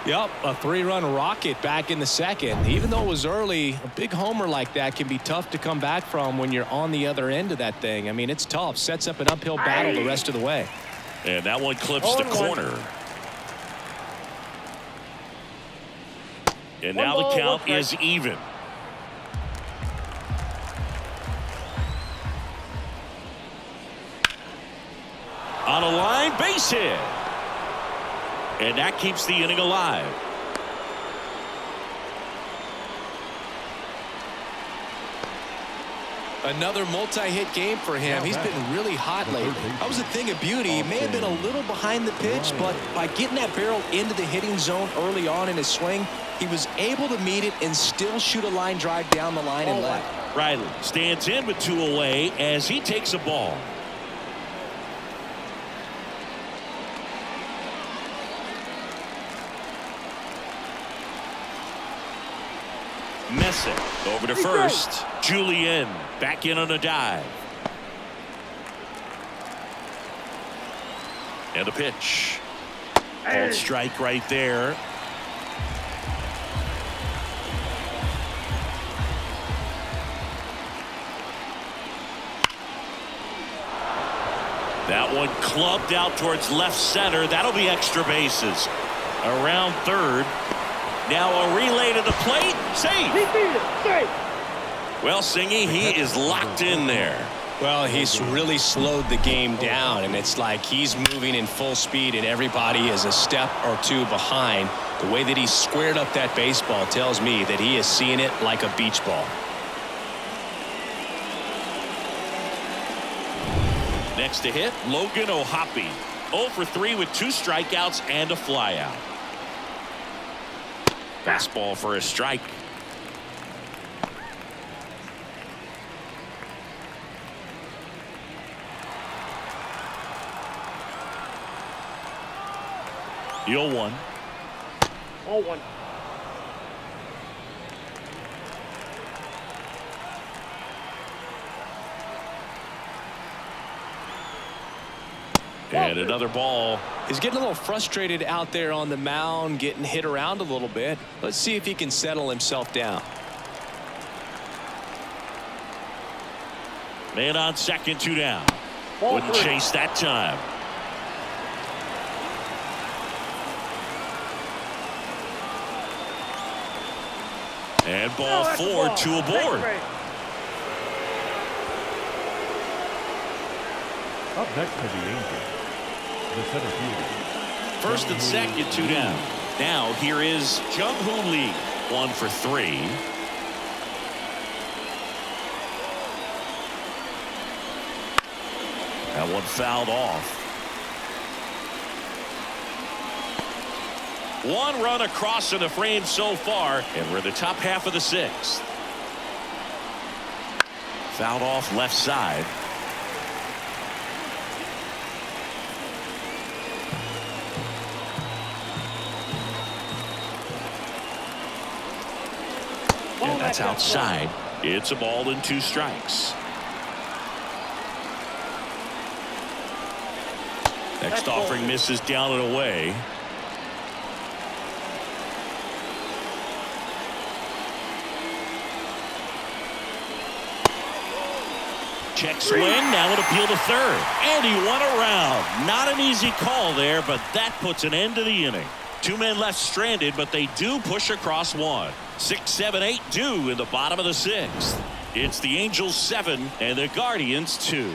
Yep, a 3-run rocket back in the second. Even though it was early, a big homer like that can be tough to come back from when you're on the other end of that thing. I mean, it's tough. Sets up an uphill battle the rest of the way. And that one clips the corner. And now the count is even. On a line, base hit. And that keeps the inning alive. Another multi-hit game for him. He's been really hot lately. That was a thing of beauty. He may have been a little behind the pitch, but by getting that barrel into the hitting zone early on in his swing, he was able to meet it and still shoot a line drive down the line and left. Riley stands in with 2 away as he takes a ball. Messick over to first. Julian back in on a dive. And a pitch. Called strike right there. That one clubbed out towards left center. That'll be extra bases. Around third. Now a relay to the plate. Safe. Well, Singy, he is locked in there. Well, he's really slowed the game down, and it's like he's moving in full speed, and everybody is a step or two behind. The way that he squared up that baseball tells me that he is seeing it like a beach ball. Next to hit, Logan O'Hoppe. 0 for 3 with 2 strikeouts and a flyout. Fastball for a strike. The 0-1. 0-1. And another ball. He's getting a little frustrated out there on the mound, getting hit around a little bit. Let's see if he can settle himself down. Man on second, 2 down. Wouldn't chase that time. And ball 4, 2 aboard. Up next for the Angels, the center fielder. First and second, 2 down. Now here is Jung-Hoo Lee. 1 for 3. That one fouled off. 1 run across in the frame so far, and we're in the top half of the 6th. Fouled off left side. And that's outside. It's a ball and 2 strikes. Next offering misses down and away. Check swing. Now an appeal to third. And he won around. Not an easy call there, but that puts an end to the inning. 2 men left stranded, but they do push across 1. 6, 7, 8 do in the bottom of the 6th. It's the Angels 7 and the Guardians 2.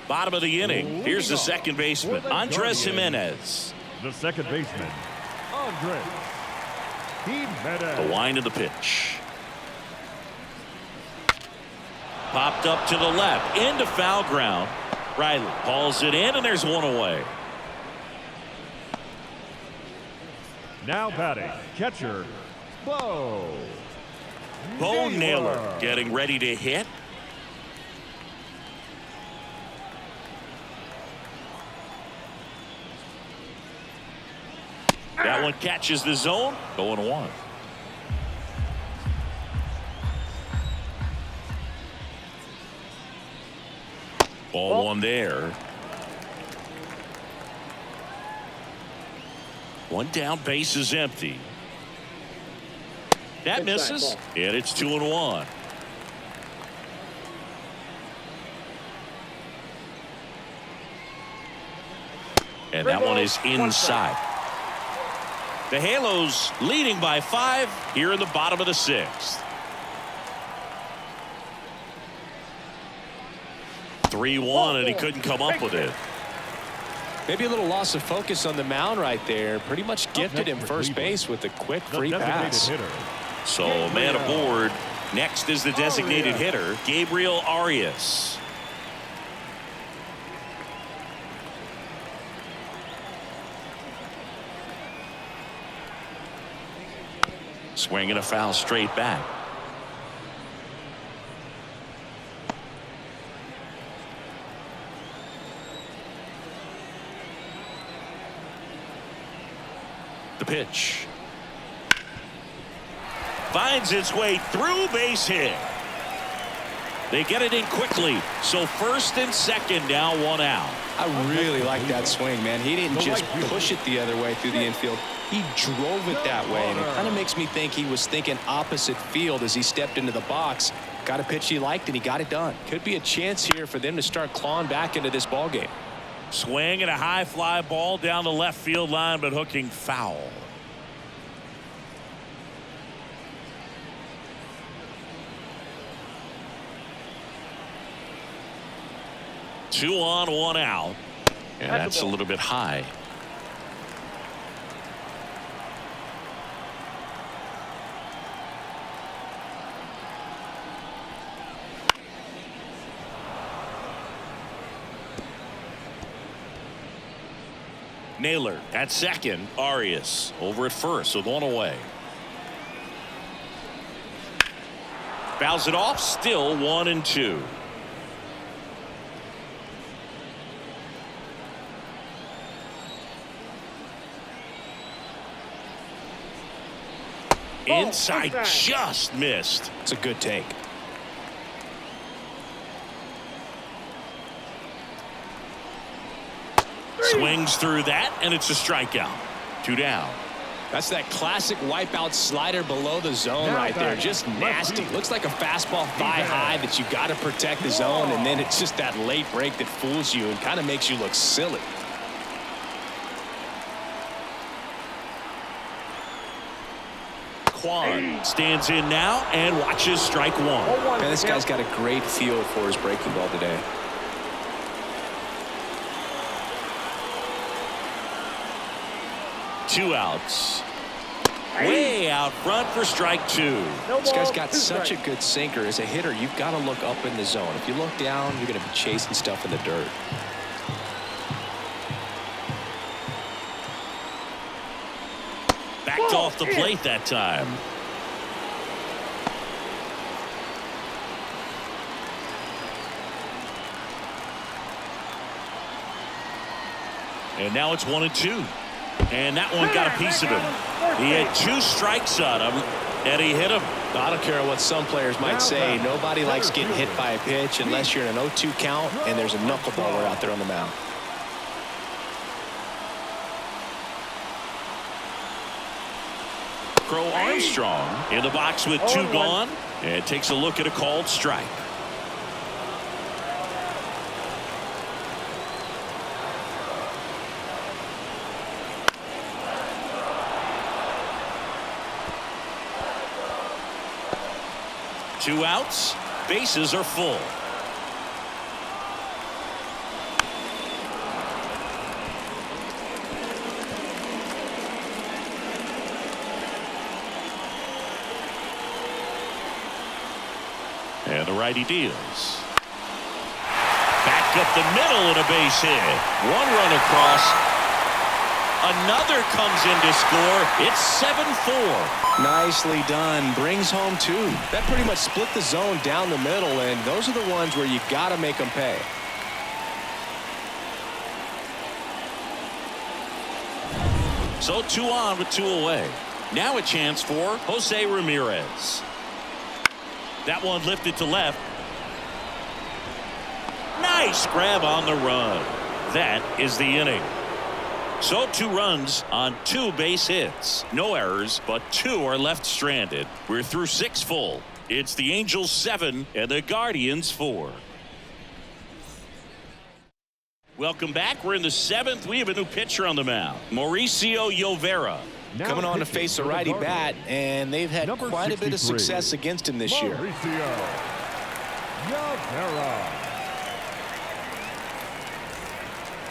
Bottom of the inning. Here's the second baseman, Andres Jimenez. The second baseman, Andres Jimenez. The wind of the pitch. Popped up to the left, into foul ground. Riley hauls it in, and there's 1 away. Now batting, catcher, Bo Naylor getting ready to hit. That one catches the zone. 0-1. Ball 1 there. 1 down, base is empty. That misses, and it's 2-1. And that one is inside. The Halos leading by 5 here in the bottom of the 6th. 3-1, and he couldn't come up with it. Maybe a little loss of focus on the mound right there. Pretty much gifted him first base with a quick free pass. So a man aboard. Next is the designated hitter, Gabriel Arias. Swinging a foul straight back. The pitch. Finds its way through, base hit. They get it in quickly. So first and second, now one out. I really like that swing, man. He didn't just push it the other way through the infield. He drove it that way, and it kind of makes me think he was thinking opposite field as he stepped into the box. Got a pitch he liked, and he got it done. Could be a chance here for them to start clawing back into this ball game. Swing and a high fly ball down the left field line, but hooking foul. Two on, one out. And that's a little bit high. Naylor at second. Arias over at first with one away. Fouls it off. Still 1-2. Inside, just missed. It's a good take. Swings through that, and it's a strikeout. 2 down. That's that classic wipeout slider below the zone right there. Just nasty. Looks like a fastball thigh high that you got to protect the zone, and then it's just that late break that fools you and kind of makes you look silly. Kwan stands in now and watches strike one. Man, this guy's got a great feel for his breaking ball today. Two outs. Way out front for strike two. This guy's got such a good sinker. As a hitter, you've got to look up in the zone. If you look down, you're going to be chasing stuff in the dirt. Backed off the plate that time. And now it's 1-2. And that one got a piece of him. He had 2 strikes on him, and he hit him. I don't care what some players might say. Nobody likes getting hit by a pitch unless you're in an 0-2 count and there's a knuckleballer out there on the mound. Crow Armstrong in the box with 2 gone, and takes a look at a called strike. Two outs, bases are full. And the righty deals. Back up the middle and a base hit. 1 run across. Another comes in to score. It's 7-4. Nicely done. Brings home 2. That pretty much split the zone down the middle, and those are the ones where you got to make them pay. So 2 on with 2 away. Now a chance for Jose Ramirez. That one lifted to left. Nice grab on the run. That is the inning. So 2 runs on 2 base hits. No errors, but 2 are left stranded. We're through 6 full. It's the Angels 7 and the Guardians 4. Welcome back. We're in the 7th. We have a new pitcher on the mound. Mauricio Llovera. Coming on to face a righty bat, and they've had quite a bit of success against him this year. Mauricio Llovera.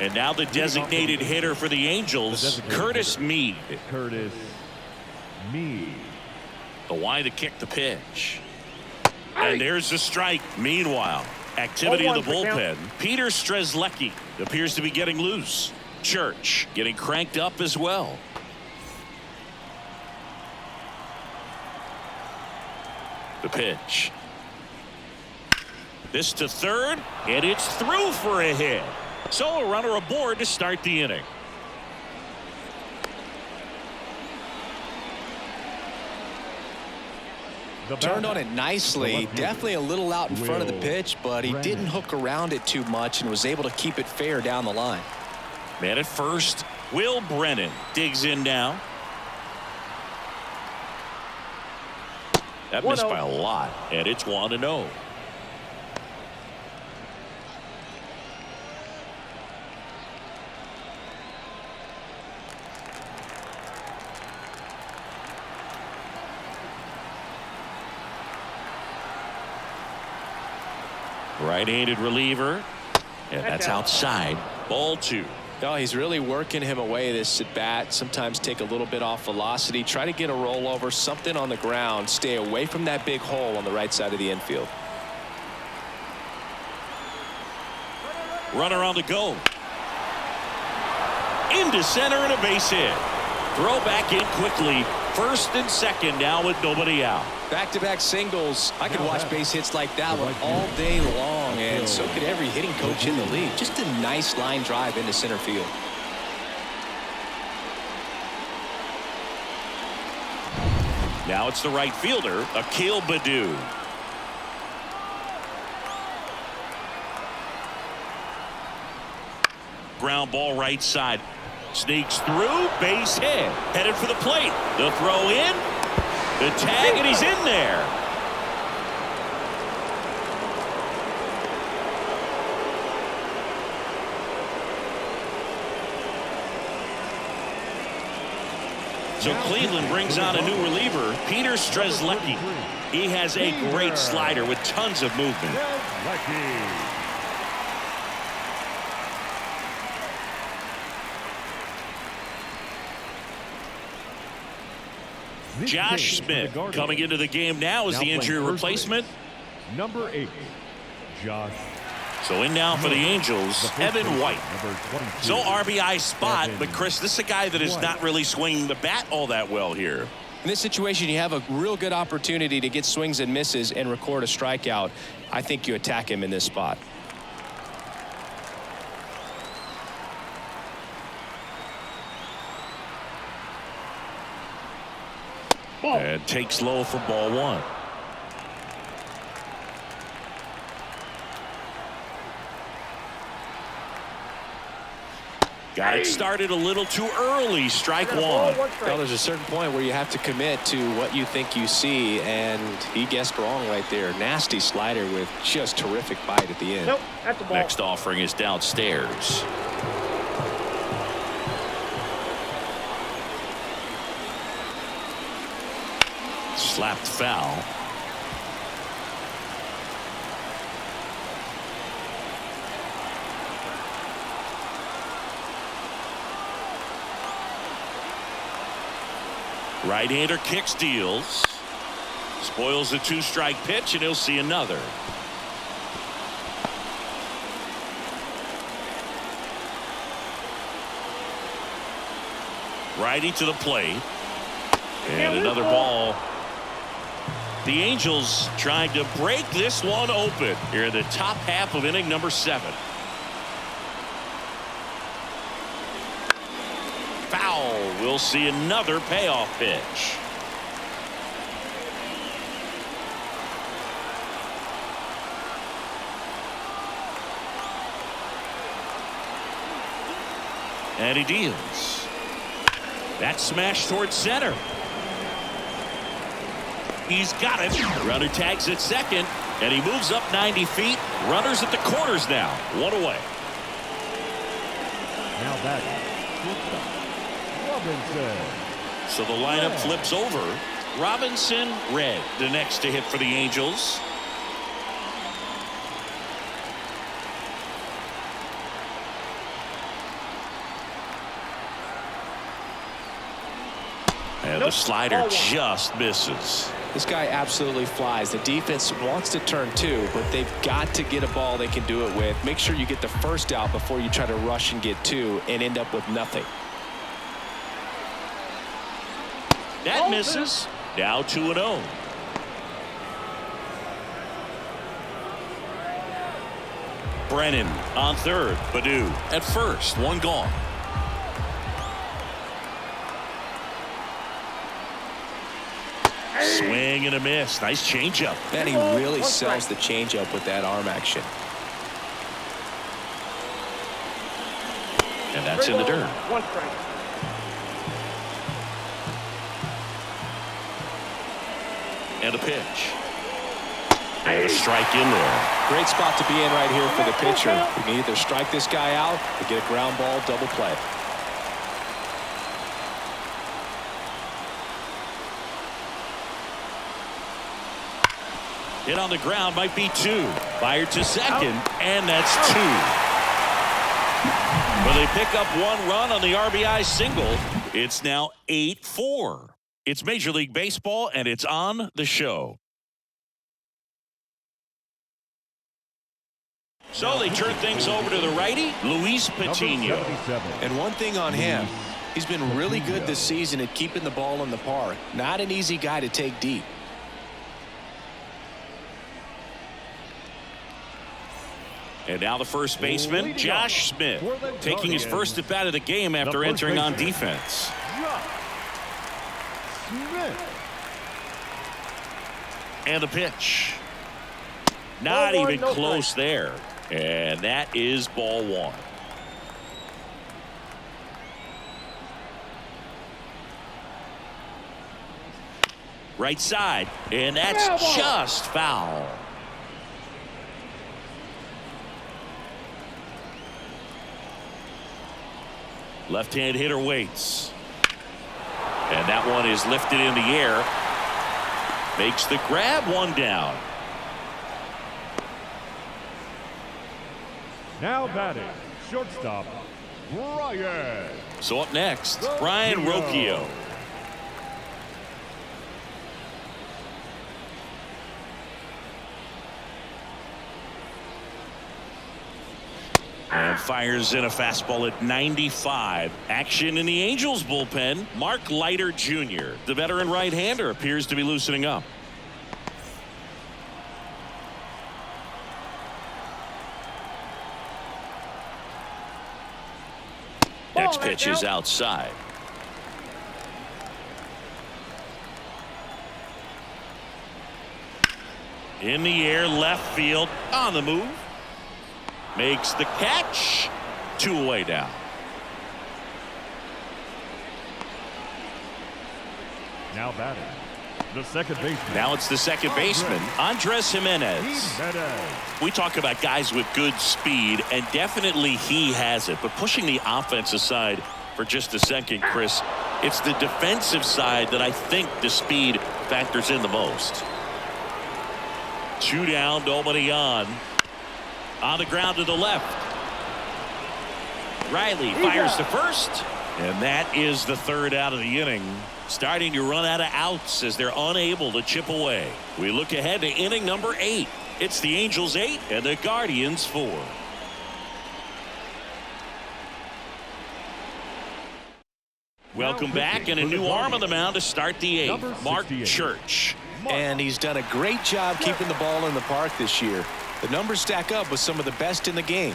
And now the designated hitter for the Angels, Curtis Mead. Curtis Mead. The wide to kick the pitch. And there's the strike. Meanwhile, activity in the bullpen. Peter Strzelecki appears to be getting loose. Church getting cranked up as well. The pitch. This to third, and it's through for a hit. So a runner aboard to start the inning. Turned on it nicely. Definitely a little out in front of the pitch, but he didn't hook around it too much and was able to keep it fair down the line. Man at first, Will Brennan digs in now. That missed by a lot, and it's 1-0. Right-handed reliever, and that's outside. Ball 2. No, he's really working him away this at bat. Sometimes take a little bit off velocity, try to get a rollover, something on the ground, stay away from that big hole on the right side of the infield. Runner on the go. Into center and a base hit. Throw back in quickly. First and second now with nobody out. Back-to-back singles. I could watch base hits like that one all day long, and so could every hitting coach in the league. Just a nice line drive into center field. Now it's the right fielder, Akil Baddoo. Ground ball right side. Sneaks through, base hit. Headed for the plate. The throw in. The tag, and he's in there. So Cleveland brings on a new reliever, Peter Strzelecki. He has a great slider with tons of movement. Josh Smith coming into the game now as the injury replacement. Number 8, Josh. So in now for the Angels, Evan White. So RBI spot, but Chris, this is a guy that is not really swinging the bat all that well here. In this situation, you have a real good opportunity to get swings and misses and record a strikeout. I think you attack him in this spot. And takes low for ball 1. Got it started a little too early. Strike 1. Well, there's a certain point where you have to commit to what you think you see, and he guessed wrong right there. Nasty slider with just terrific bite at the end. Nope, that's the ball. Next offering is downstairs. Slapped foul. Right-hander kick steals. Spoils the 2-strike pitch, and he'll see another. Righty to the plate. And another ball. The Angels trying to break this one open here in the top half of inning number 7. Foul. We'll see another payoff pitch. And he deals. That smash towards center. He's got it. Runner tags at second, and he moves up 90 feet. Runners at the corners now. 1 away. Now batting, Robinson. So the lineup flips over. Robinson, Red, the next to hit for the Angels. And the slider just misses. This guy absolutely flies. The defense wants to turn 2, but they've got to get a ball they can do it with. Make sure you get the first out before you try to rush and get 2 and end up with nothing. That misses. Now 2-0. Brennan on third. Baddoo at first. 1 gone. Swing and a miss. Nice changeup. And he really sells the changeup with that arm action. And that's in the dirt. 1 strike. And a pitch. And a strike in there. Great spot to be in right here for the pitcher. You can either strike this guy out or get a ground ball double play. Hit on the ground, might be 2. Fired to second, and that's 2. Well, they pick up 1 run on the RBI single. It's now 8-4. It's Major League Baseball, and it's on the show. So they turn things over to the righty, Luis Patino. And one thing on him, he's been really good this season at keeping the ball in the park. Not an easy guy to take deep. And now the first baseman, Josh Smith, taking his first at bat of the game after entering on defense. And the pitch. Not even close there. And that is ball 1. Right side. And that's just foul. Left-hand hitter waits. And that one is lifted in the air. Makes the grab, 1 down. Now batting, shortstop, Brian. So up next, Brian Rocchio. And fires in a fastball at 95. Action in the Angels bullpen. Mark Leiter Jr., the veteran right-hander, appears to be loosening up. Next pitch is outside. In the air, left field, on the move. Makes the catch. 2 away down. Now batting, the second baseman. Now it's the second baseman, Andres Jimenez. We talk about guys with good speed, and definitely he has it. But pushing the offense aside for just a second, Chris, it's the defensive side that I think the speed factors in the most. 2 down, nobody on. On the ground to the left. Riley fires to first, and that is the 3rd out of the inning. Starting to run out of outs as they're unable to chip away. We look ahead to inning number 8. It's the Angels 8 and the Guardians 4. Welcome back, and a new arm on the mound to start the 8th, Mark Church. And he's done a great job keeping the ball in the park this year. The numbers stack up with some of the best in the game.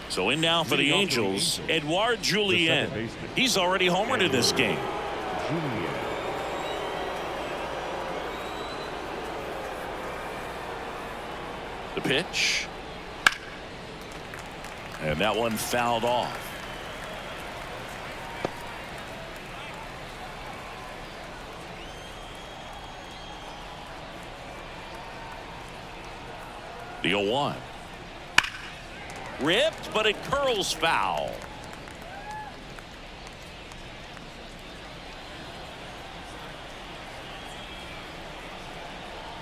So in now for the Angels, Edouard Julien. He's already homered in this game. The pitch. And that one fouled off. The 0-1. Ripped, but it curls foul.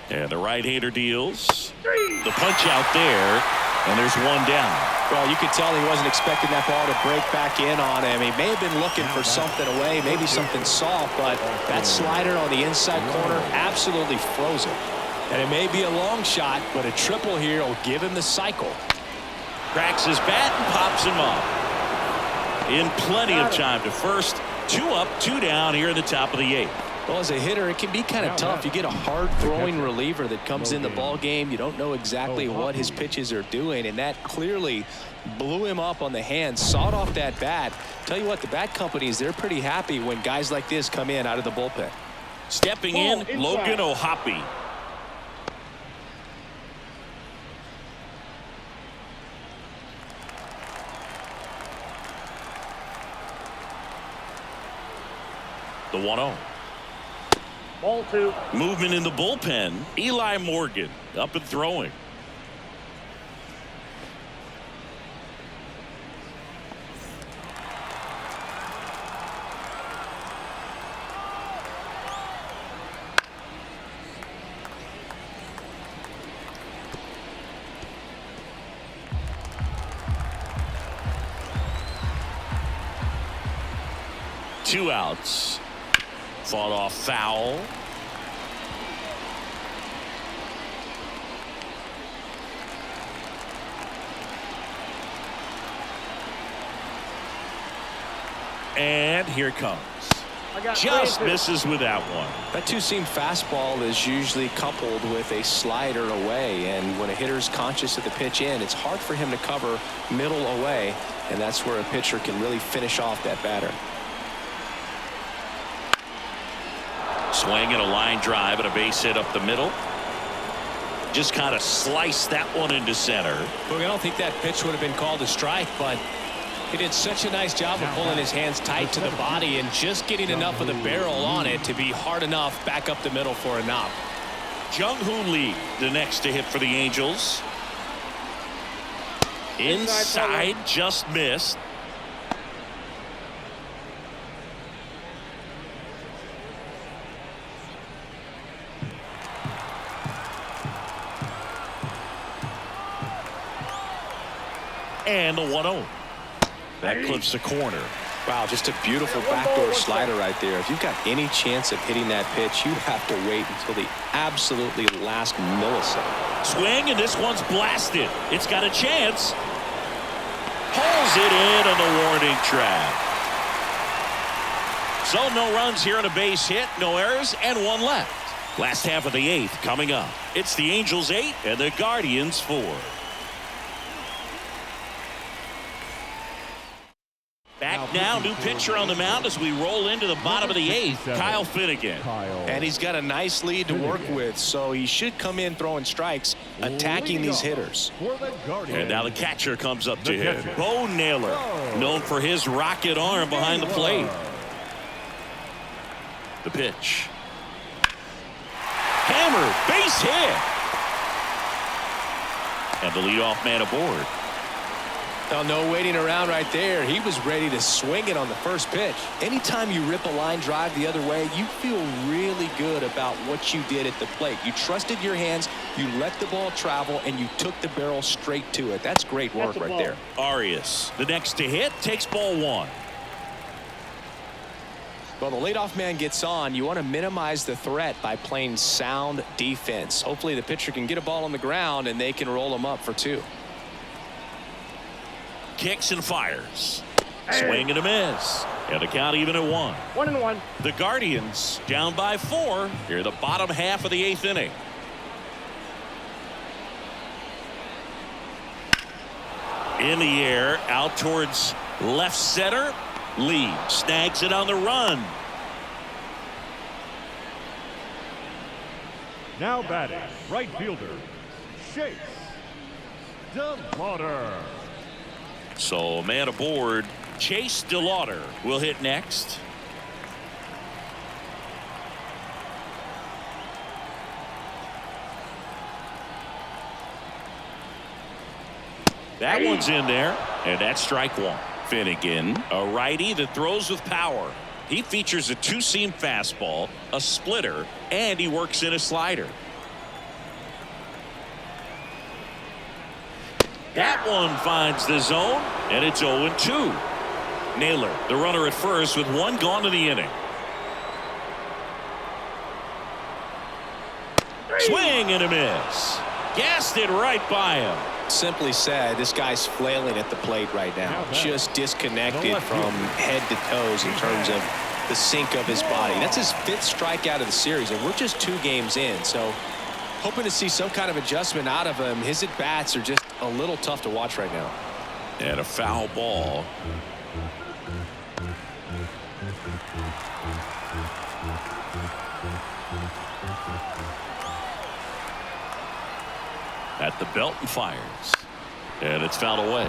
And the right-hander deals. The punch out there, and there's 1 down. Well, you could tell he wasn't expecting that ball to break back in on him. He may have been looking for something away, maybe something soft, but that slider on the inside corner absolutely froze him. And it may be a long shot, but a triple here will give him the cycle. Cracks his bat and pops him up. In plenty of time to first. 2 up, 2 down here in the top of the 8th. Well, as a hitter, it can be kind of tough. You get a hard-throwing reliever that comes in the ball game. You don't know exactly what his pitches are doing, and that clearly blew him up on the hand, sawed off that bat. Tell you what, the bat companies, they're pretty happy when guys like this come in out of the bullpen. Stepping in, Logan O'Hoppe. The 1-0. Ball 2. Movement in the bullpen. Eli Morgan up and throwing. Two outs. Fought off foul. And here it comes. Just misses with that one. That two-seam fastball is usually coupled with a slider away, and when a hitter's conscious of the pitch in, it's hard for him to cover middle away, and that's where a pitcher can really finish off that batter. Swing and a line drive and a base hit up the middle. Just kind of sliced that one into center. Look, I don't think that pitch would have been called a strike, but he did such a nice job of pulling his hands tight to the body and just getting enough of the barrel on it to be hard enough back up the middle for a knock. Jung-Hoo Lee, the next to hit for the Angels. Inside, just missed. And the 1-0. That clips the corner. Wow, just a beautiful backdoor slider right there. If you've got any chance of hitting that pitch, you have to wait until the absolutely last millisecond. Swing, and this one's blasted. It's got a chance. Pulls it in on the warning track. So no runs here on a base hit, no errors, and one left. Last half of the 8th coming up. It's the Angels 8 and the Guardians 4. Back now, new pitcher on the mound as we roll into the bottom of the 8th, Kyle Finnegan. And he's got a nice lead to work with, so he should come in throwing strikes, attacking these hitters. And now the catcher comes up to hit. Bo Naylor, known for his rocket arm behind the plate. The pitch. Hammered, base hit. And the leadoff man aboard. Well, no waiting around right there. He was ready to swing it on the first pitch. Anytime you rip a line drive the other way, you feel really good about what you did at the plate. You trusted your hands, you let the ball travel, and you took the barrel straight to it. That's great work right there. Arias, the next to hit, takes ball 1. Well, the leadoff man gets on. You want to minimize the threat by playing sound defense. Hopefully the pitcher can get a ball on the ground and they can roll him up for 2. Kicks and fires. Swing and a miss. And the count even at 1. 1-1. The Guardians down by 4 here in the bottom half of the 8th inning. In the air, out towards left center. Lee snags it on the run. Now batting, right fielder, Chase DeLauder. So a man aboard. Chase DeLauder will hit next. That one's in there, and that's strike 1. Finnegan, a righty that throws with power. He features a two-seam fastball, a splitter, and he works in a slider. That one finds the zone, and it's 0-2. Naylor, the runner at first with 1 gone in the inning. Swing and a miss. Gassed it right by him. Simply said, this guy's flailing at the plate right now. Just disconnected from head to toes in terms of the sink of his body. That's his 5th strikeout of the series, and we're just 2 games in. So hoping to see some kind of adjustment out of him. His at-bats are just a little tough to watch right now. And a foul ball. At the belt and fires. And it's fouled away.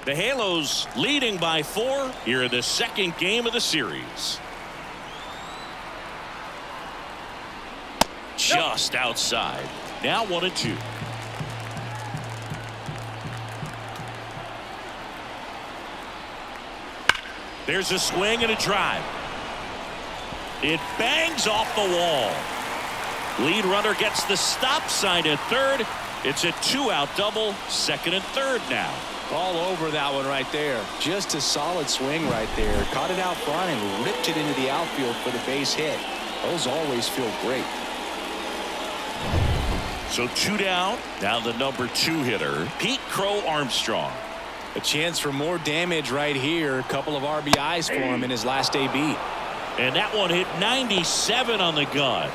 The Halos leading by 4 here in the 2nd game of the series. Just outside. Now 1-2. There's a swing and a drive. It bangs off the wall. Lead runner gets the stop sign at 3rd. It's a 2-out double, 2nd and 3rd now. All over that one right there. Just a solid swing right there. Caught it out front and ripped it into the outfield for the base hit. Those always feel great. So 2 down. Now the number 2 hitter, Pete Crow Armstrong. A chance for more damage right here. A couple of RBIs for him in his last AB. And that one hit 97 on the gun.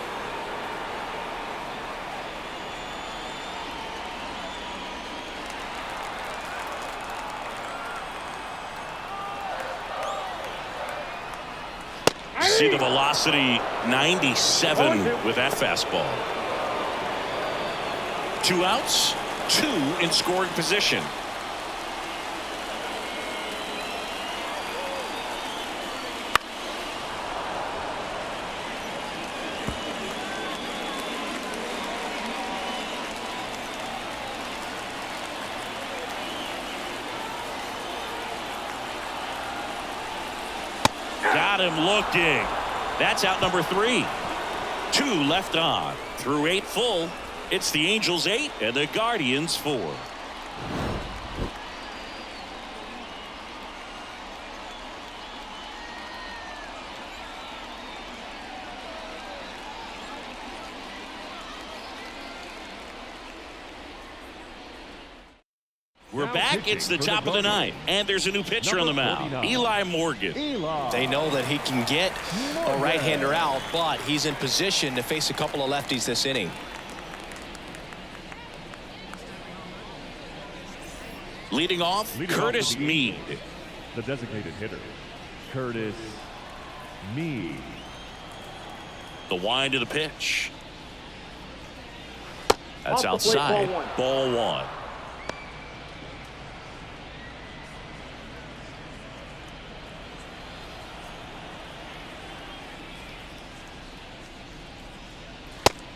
See the velocity 97 with that fastball. 2 outs, 2 in scoring position. Got him looking. That's out number 3. 2 left on. Through 8 full. It's the Angels 8 and the Guardians 4. We're back. It's the top of the 9th, and there's a new pitcher on the mound, Eli Morgan. They know that he can get a right-hander out, but he's in position to face a couple of lefties this inning. Leading off, Curtis Mead. The designated hitter, Curtis Mead. The wind of the pitch. That's outside. Ball 1.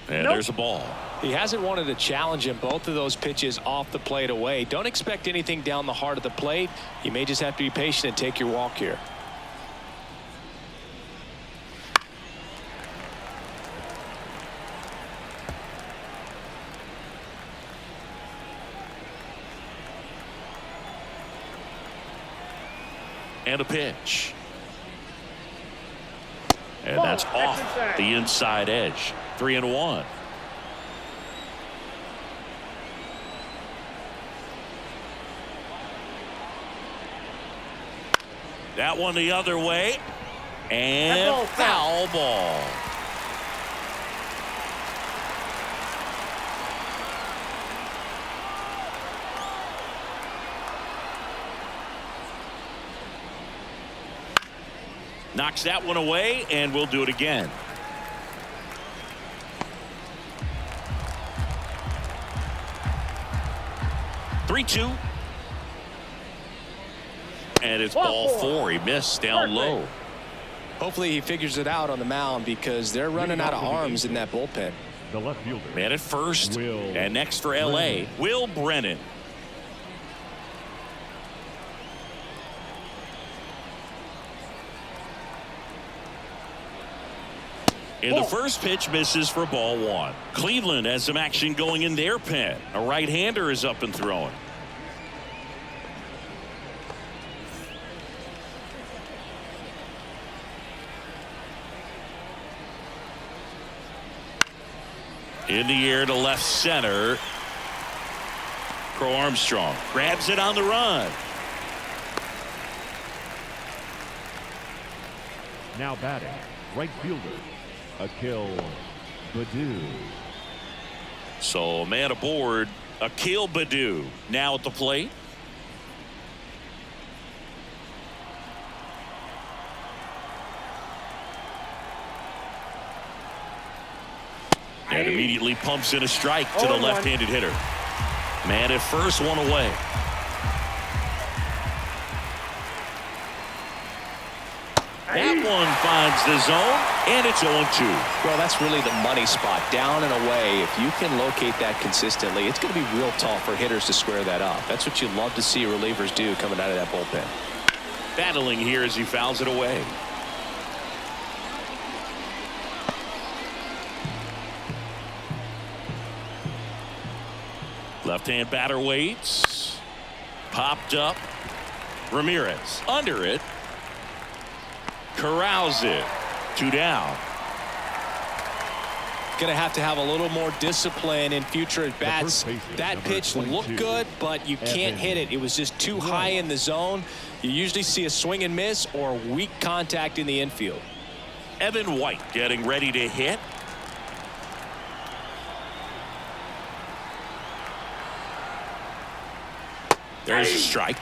And there's a ball. He hasn't wanted to challenge him. Both of those pitches off the plate away. Don't expect anything down the heart of the plate. You may just have to be patient and take your walk here. And a pitch. And that's off the inside edge. 3-1. That one the other way. And foul ball. Knocks that one away, and we'll do it again. Three-two. And it's ball 4. He missed down low. Hopefully he figures it out on the mound because they're running out of arms in that bullpen. The left fielder. Man at first. And next for L.A., Will Brennan. And the first pitch misses for ball 1. Cleveland has some action going in their pen. A right-hander is up and throwing. In the air to left center. Crow Armstrong grabs it on the run. Now batting, right fielder, Akil Baddoo. So man aboard, Akil Baddoo now at the plate. And immediately pumps in a strike to the left-handed hitter. Man at first, one away. That one finds the zone, and it's 0-2. Well, that's really the money spot, down and away. If you can locate that consistently, it's going to be real tough for hitters to square that up. That's what you love to see relievers do coming out of that bullpen. Battling here as he fouls it away. Left-hand batter waits. Popped up. Ramirez under it. Corrals it. 2 down. Going to have a little more discipline in future at bats. That pitch looked good, but you can't hit it. It was just too high in the zone. You usually see a swing and miss or weak contact in the infield. Evan White getting ready to hit. There's a strike.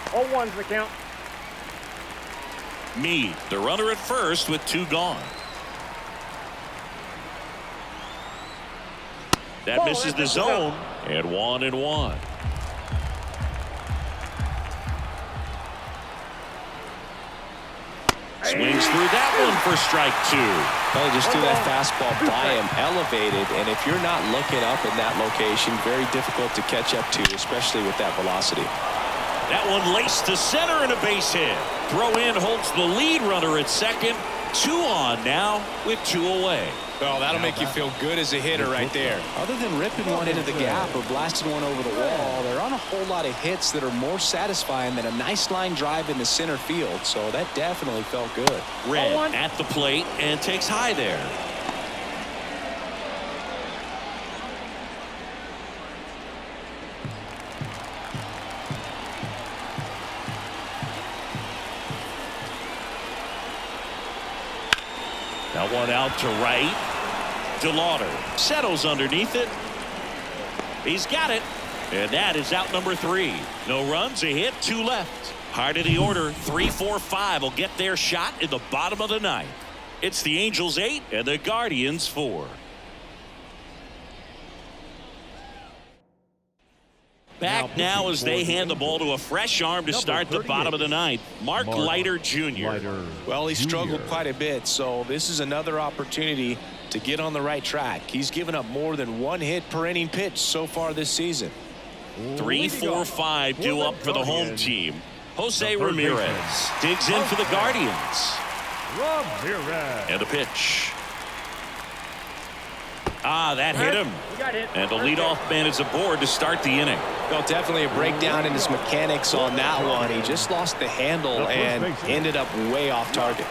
0-1's the count. Meade, the runner at first with 2 gone. That misses the zone, and 1-1. Swings through that one for strike 2. Well, just threw that fastball by him, elevated, and if you're not looking up in that location, very difficult to catch up to, especially with that velocity. That one laced to center and a base hit. Throw in holds the lead runner at second. 2 on now with 2 away. Well, that'll make you feel good as a hitter right there. Other than ripping one into the gap or blasting one over the wall, there aren't a whole lot of hits that are more satisfying than a nice line drive in the center field. So that definitely felt good. Red at the plate and takes high there. That one out to right. DeLauder settles underneath it. He's got it. And that is out number 3. No runs, a hit, 2 left. Heart of the order, 3-4-5 will get their shot in the bottom of the 9th. It's the Angels 8 and the Guardians 4. Back now as they hand the ball to a fresh arm to start the bottom of the 9th. Mark Leiter Jr. Well, he struggled quite a bit, so this is another opportunity to get on the right track. He's given up more than 1 hit per inning pitch so far this season. 3-4-5 due up for the home team. Jose Ramirez digs in for the Guardians. Ramirez. And a pitch. That hit him. And the leadoff man is aboard to start the inning. Well, definitely a breakdown in his mechanics on that one. He just lost the handle and ended up way off target.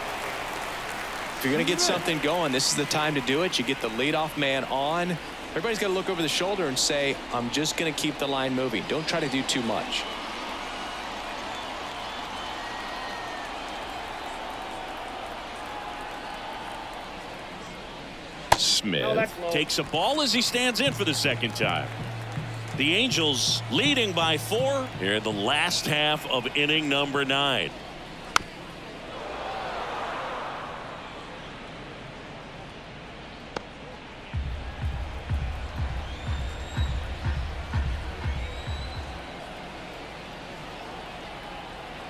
If you're going to get something going, this is the time to do it. You get the leadoff man on. Everybody's got to look over the shoulder and say, I'm just going to keep the line moving. Don't try to do too much. Smith takes a ball as he stands in for the second time. The Angels leading by 4 here in the last half of inning number 9.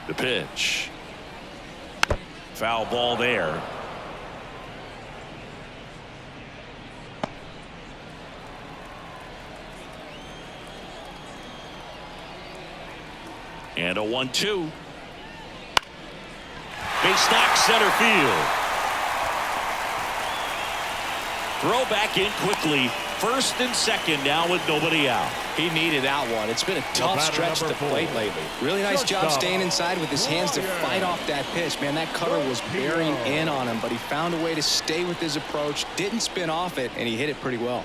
The pitch. Foul ball there. And a 1-2. Base knock center field. Throw back in quickly. First and second now with nobody out. He needed that one. It's been a tough stretch at the plate lately. Really nice job staying inside with his hands to fight off that pitch. Man, that cutter was bearing in on him, but he found a way to stay with his approach, didn't spin off it, and he hit it pretty well.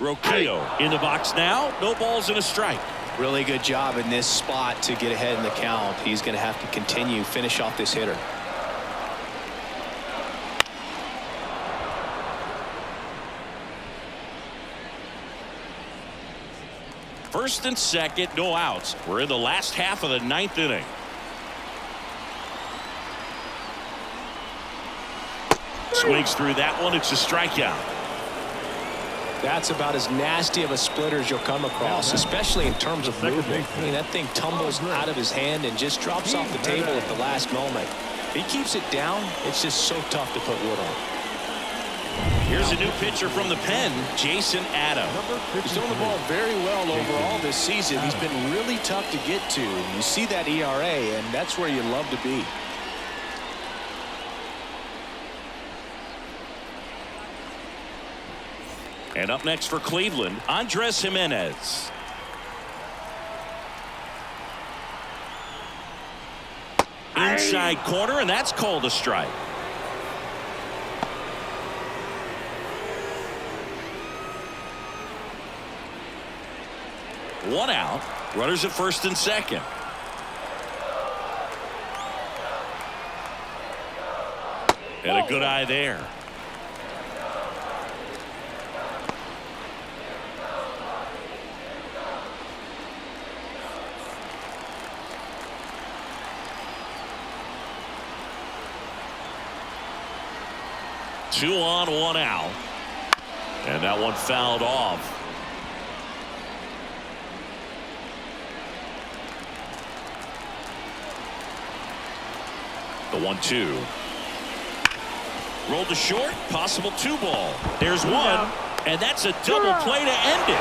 Roquillo in the box now. No balls and a strike. Really good job in this spot to get ahead in the count. He's going to have to continue finish off this hitter. First and second, no outs. We're in the last half of the ninth inning. Swings through that one. It's a strikeout. That's about as nasty of a splitter as you'll come across, especially in terms of movement. I mean, that thing tumbles out of his hand and just drops off the table at the last moment. If he keeps it down, it's just so tough to put wood on. Here's a new pitcher from the pen, Jason Adams. He's doing the ball very well overall this season. He's been really tough to get to. You see that ERA, and that's where you love to be. And up next for Cleveland, Andres Jimenez. Inside corner, and that's called a strike. One out. Runners at first and second. And a good eye there. Two on, one out. And that one fouled off. The 1-2. Rolled to short. Possible 2-ball. There's one. And that's a double play to end it.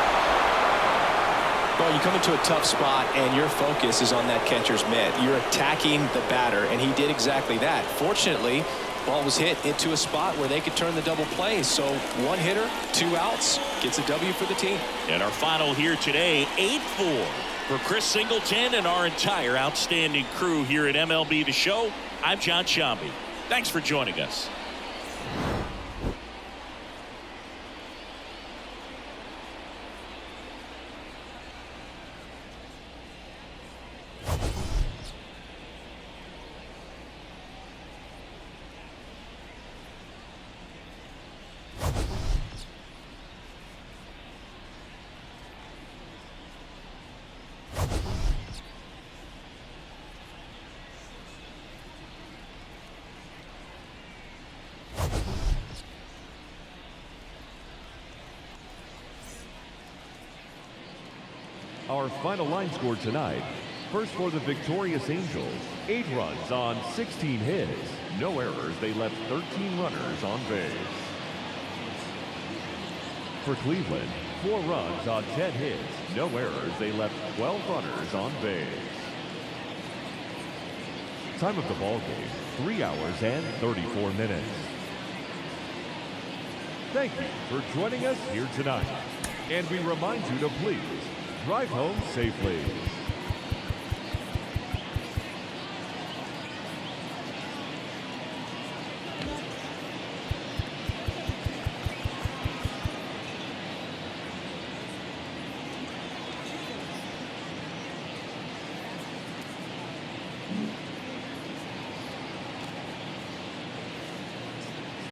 Well, you come into a tough spot and your focus is on that catcher's mitt. You're attacking the batter, and he did exactly that. Fortunately, ball was hit into a spot where they could turn the double play. So one hitter, 2 outs, gets a W for the team. And our final here today, 8-4 for Chris Singleton and our entire outstanding crew here at MLB The Show. I'm John Shambi. Thanks for joining us. Our final line score tonight. First for the victorious Angels, 8 runs on 16 hits. No errors. They left 13 runners on base. For Cleveland, 4 runs on 10 hits. No errors. They left 12 runners on base. Time of the ball game, 3 hours and 34 minutes. Thank you for joining us here tonight. And we remind you to please drive home safely.